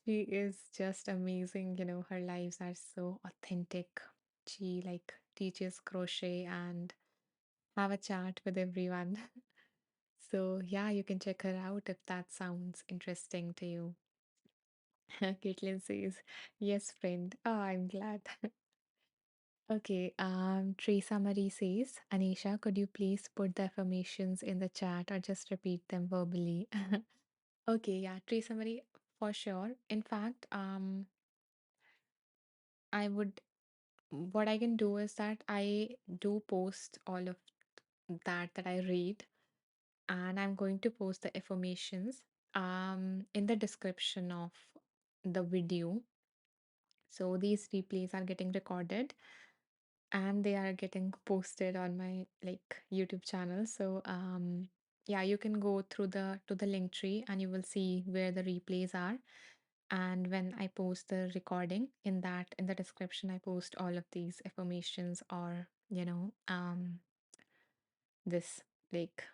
She is just amazing, her lives are so authentic. She like teaches crochet and have a chat with everyone. So yeah, you can check her out if that sounds interesting to you. Caitlin says, yes, friend. Oh, I'm glad. Okay, Teresa Marie says, Anisha, could you please put the affirmations in the chat or just repeat them verbally? Okay, yeah, Teresa Marie, for sure. In fact, I would, what I can do is that I do post all of that I read, and I'm going to post the affirmations in the description of the video. So these replays are getting recorded and they are getting posted on my like YouTube channel. So yeah, you can go through the to the link tree and you will see where the replays are. And when I post the recording in that in the description, I post all of these affirmations or this like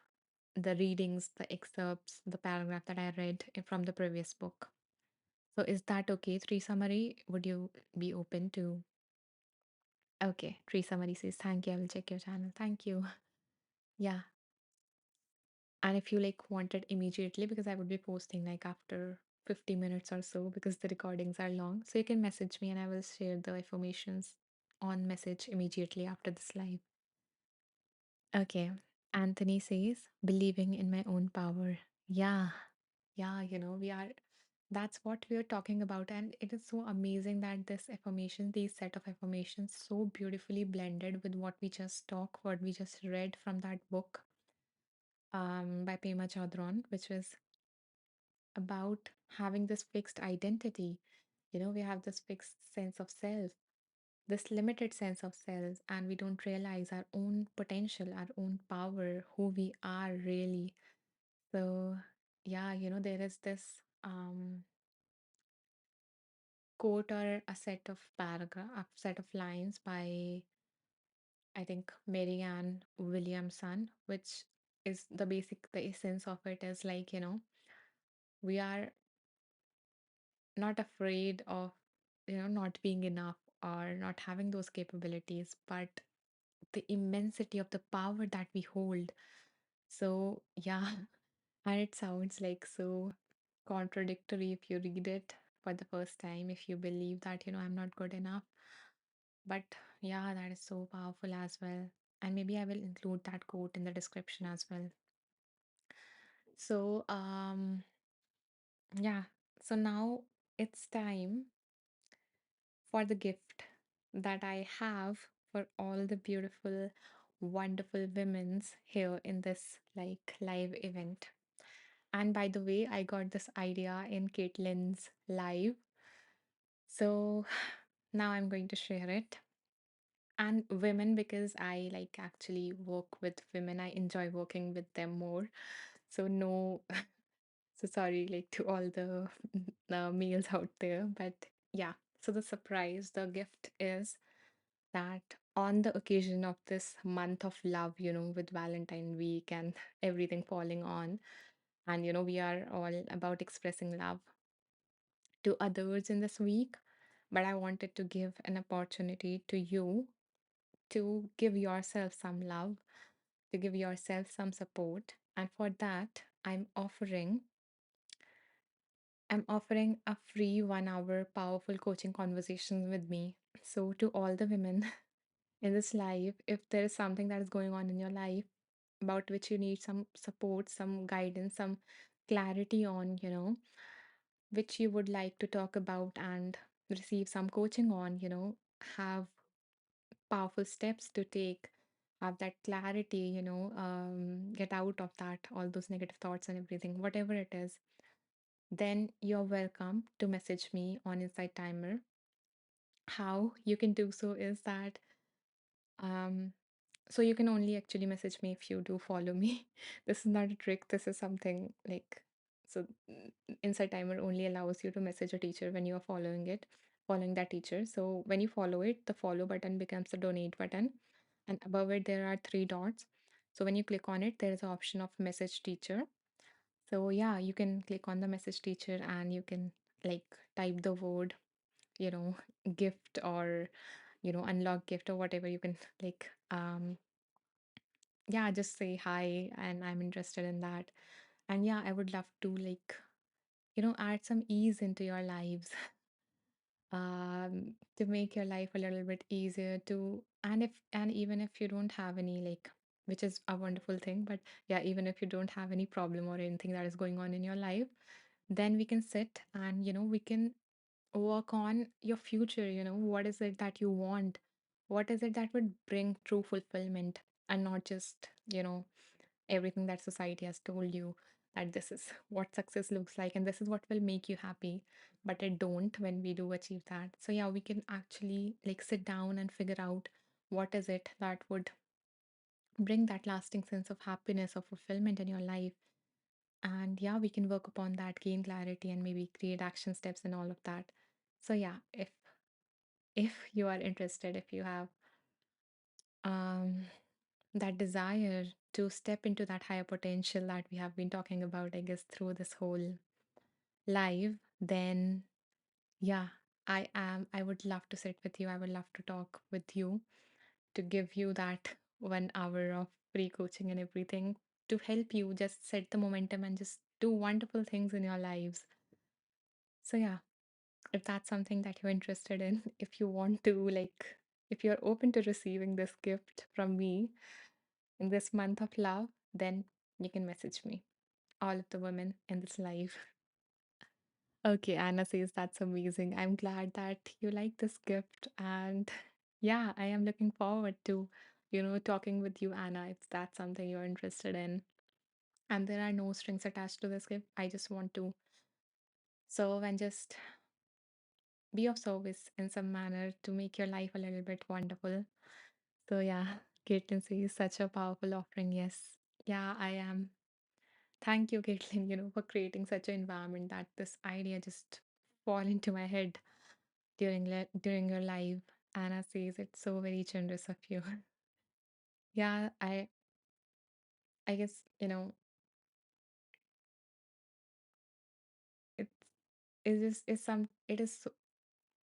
the readings, the excerpts, the paragraph that I read from the previous book. So is that okay, Tree Summary? Would you be open to? Okay, Tree Summary says, thank you. I will check your channel. Thank you. Yeah. And if you like want it immediately, because I would be posting like after 50 minutes or so, because the recordings are long. So you can message me and I will share the informations on message immediately after this live. Okay. Anthony says, believing in my own power. Yeah. Yeah, we are, that's what we are talking about. And it is so amazing that this affirmation, these set of affirmations, so beautifully blended with what we just talked, what we just read from that book by Pema Chodron, which was about having this fixed identity. We have this fixed sense of self, this limited sense of self, and we don't realize our own potential, our own power, who we are really. So, yeah, there is this quote or a set of paragraph, a set of lines by, I think, Marianne Williamson, which is the basic, the essence of it is like, we are not afraid of, not being enough or not having those capabilities, but the immensity of the power that we hold. So, yeah, and it sounds like so contradictory if you read it for the first time, if you believe that, I'm not good enough. But yeah, that is so powerful as well. And maybe I will include that quote in the description as well. So, yeah. So now it's time for the gift that I have for all the beautiful, wonderful women's here in this like live event. And by the way, I got this idea in Caitlin's live. So now I'm going to share it. And women, because I like actually work with women, I enjoy working with them more. So no, so sorry like to all the males out there, but yeah. So the surprise, the gift is that on the occasion of this month of love, with Valentine week and everything falling on, and we are all about expressing love to others in this week, but I wanted to give an opportunity to you to give yourself some love, to give yourself some support. And for that, I'm offering a free 1 hour powerful coaching conversation with me. So to all the women in this life, if there is something that is going on in your life about which you need some support, some guidance, some clarity on, which you would like to talk about and receive some coaching on, have powerful steps to take, have that clarity, get out of that, all those negative thoughts and everything, whatever it is. then you're welcome to message me on Insight Timer. How you can do so is that um so you can only actually message me if you do follow me. This is not a trick. This is something like so Insight Timer only allows you to message a teacher when you are following that teacher. So when you follow it, the follow button becomes the donate button, and above it there are three dots. So when you click on it, there is an option of message teacher. So yeah, you can click on the message teacher and you can like type the word, you know, gift or unlock gift or whatever you can like yeah, just say hi and I'm interested in that. And yeah, I would love to like, add some ease into your lives to make your life a little bit easier to and even if you don't have any like which is a wonderful thing, but yeah, even if you don't have any problem or anything that is going on in your life, then we can sit and we can work on your future. What is it that you want? What is it that would bring true fulfillment, and not just everything that society has told you that this is what success looks like and this is what will make you happy, but it don't when we do achieve that. So yeah, we can actually like sit down and figure out what is it that would bring that lasting sense of happiness or fulfillment in your life. And yeah, we can work upon that, gain clarity, and maybe create action steps and all of that. So yeah, if you are interested, if you have um that desire to step into that higher potential that we have been talking about, I guess, through this whole live, then yeah, I would love to sit with you. I would love to talk with you to give you that 1 hour of free coaching and everything to help you just set the momentum and just do wonderful things in your lives. So yeah, if that's something that you're interested in, if you want to like if you're open to receiving this gift from me in this month of love, then you can message me. All of the women in this live. Okay, Anna says that's amazing. I'm glad that you like this gift. And yeah, I am looking forward to, talking with you, Anna, if that's something you're interested in. And there are no strings attached to this gift. I just want to serve and just be of service in some manner to make your life a little bit wonderful. So yeah, Caitlin says such a powerful offering. Yes. Yeah, I am. Thank you, Caitlin, for creating such an environment that this idea just fall into my head during your live. Anna says it's so very generous of you. Yeah, I guess, it's it is so,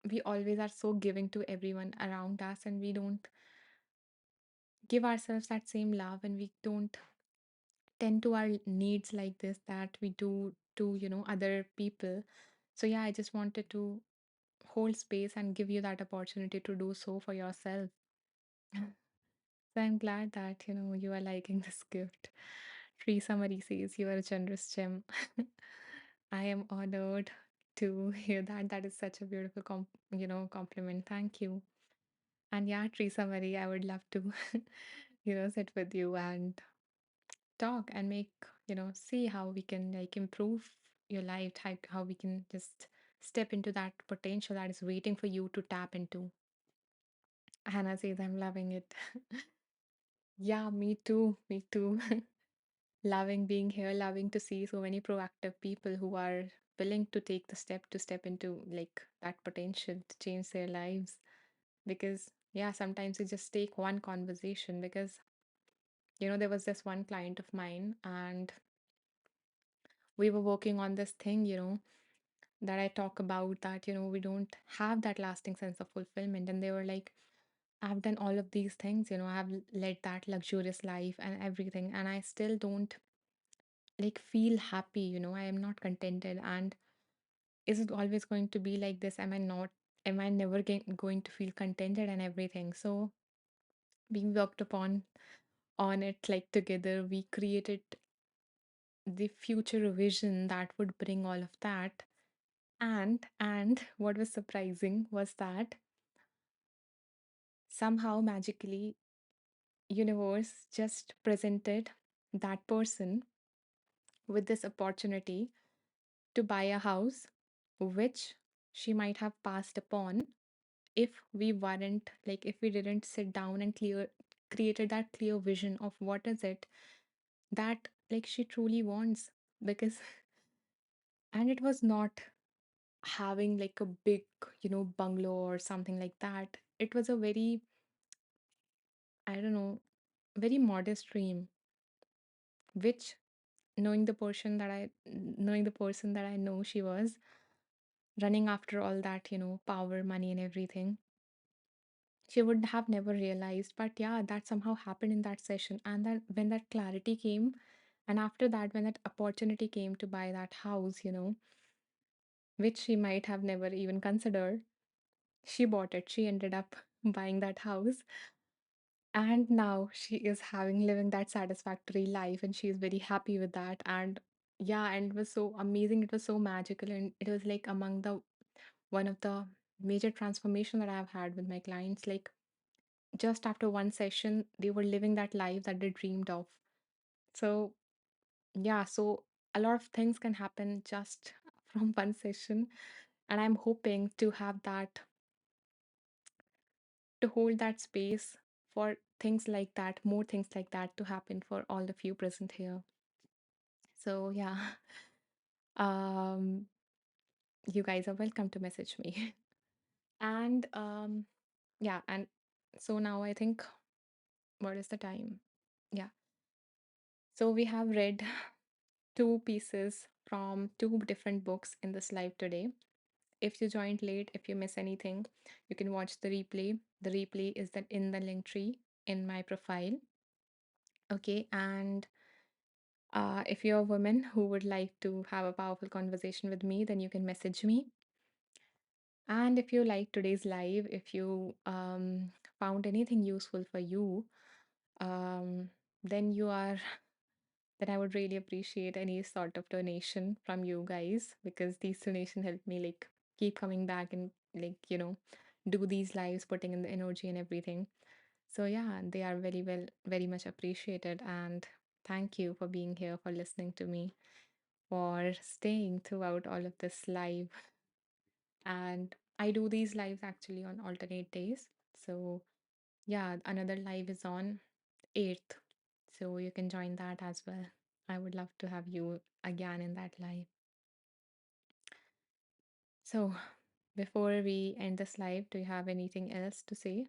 we always are so giving to everyone around us, and we don't give ourselves that same love, and we don't tend to our needs like this that we do to, other people. So yeah, I just wanted to hold space and give you that opportunity to do so for yourself. So I'm glad that, you are liking this gift. Tree Summary says you are a generous gem. I am honored to hear that. That is such a beautiful compliment. Thank you. And yeah, Tree Summary, I would love to, sit with you and talk and make, see how we can like improve your life, how we can just step into that potential that is waiting for you to tap into. Hannah says I'm loving it. Yeah, me too. Me too. Loving being here, loving to see so many proactive people who are willing to take the step to step into like that potential to change their lives. Because, yeah, sometimes you just take one conversation. Because, there was this one client of mine, and we were working on this thing, that I talk about that, we don't have that lasting sense of fulfillment. And they were like, I've done all of these things, I've led that luxurious life and everything, and I still don't like feel happy, I am not contented. And is it always going to be like this? Am I never going to feel contented and everything? So we worked upon on it like together. We created the future vision that would bring all of that. And what was surprising was that somehow magically universe just presented that person with this opportunity to buy a house, which she might have passed upon if we weren't like if we didn't sit down and created that clear vision of what is it that like she truly wants. Because and it was not having like a big, bungalow or something like that. It was a very, I don't know, very modest dream, which knowing the person that I know she was running after all that, power, money and everything, she would have never realized. But yeah, that somehow happened in that session. And that when that clarity came, and after that, when that opportunity came to buy that house, which she might have never even considered, she bought it. She ended up buying that house. And now she is living that satisfactory life, and she is very happy with that. And yeah, and it was so amazing. It was so magical. And it was like among the one of the major transformation that I've had with my clients. Like just after one session, they were living that life that they dreamed of. So, yeah, so a lot of things can happen just from one session. And I'm hoping to have that, to hold that space for things like that, more things like that to happen for all of you present here. So, yeah, um, you guys are welcome to message me. And yeah, and so now I think, what is the time? Yeah. So we have read two pieces from two different books in this live today. If you joined late, if you miss anything, you can watch the replay. The replay is that in the link tree in my profile. Okay, and if you're a woman who would like to have a powerful conversation with me, then you can message me. And if you like today's live, if you found anything useful for you, um, then you are then I would really appreciate any sort of donation from you guys, because these donation help me like keep coming back and like, do these lives, putting in the energy and everything. So yeah, they are very much appreciated. And thank you for being here, for listening to me, for staying throughout all of this live. And I do these lives actually on alternate days. So yeah, another live is on 8th. So you can join that as well. I would love to have you again in that live. So before we end this live, do you have anything else to say?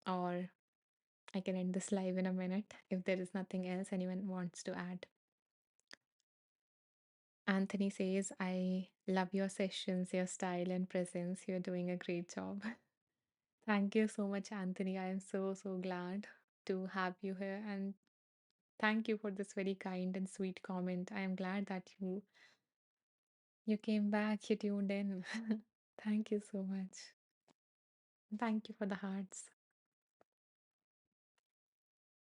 Or I can end this live in a minute if there is nothing else anyone wants to add. Anthony says, I love your sessions, your style and presence. You're doing a great job. Thank you so much, Anthony. I am so glad to have you here. And thank you for this very kind and sweet comment. I am glad that you came back, you tuned in. Thank you so much. Thank you for the hearts.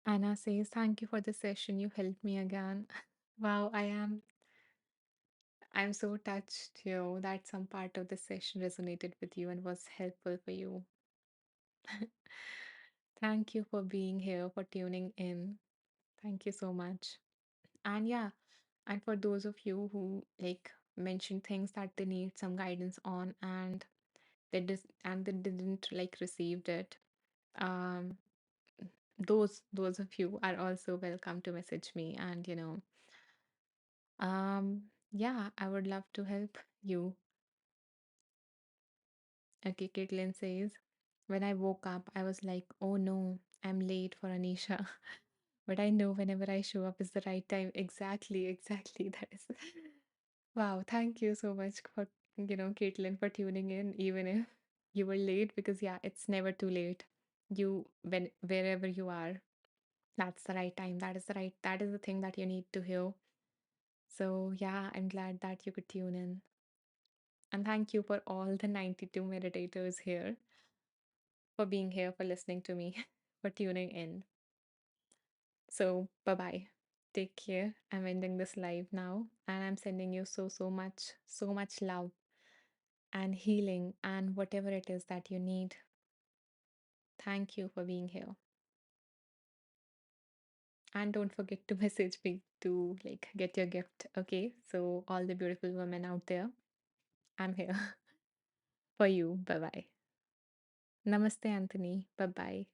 Anna says, thank you for the session. You helped me again. Wow, I'm so touched, that some part of the session resonated with you and was helpful for you. Thank you for being here, for tuning in. Thank you so much. And yeah, and for those of you who like mentioned things that they need some guidance on, and they didn't like received it, um those of you are also welcome to message me. And yeah, I would love to help you. Okay, Caitlin says, when I woke up I was like, oh no, I'm late for Anisha. But I know whenever I show up is the right time. Exactly. That is wow. Thank you so much for, Caitlin, for tuning in, even if you were late, because yeah, it's never too late. When wherever you are, that's the right time. That is the thing that you need to hear. So yeah, I'm glad that you could tune in. And thank you for all the 92 meditators here, for being here, for listening to me, for tuning in. So, bye bye. Take care. I'm ending this live now, and I'm sending you so much love and healing and whatever it is that you need. Thank you for being here. And don't forget to message me to like get your gift. Okay. So, all the beautiful women out there, I'm here for you. Bye bye. Namaste, Anthony. Bye bye.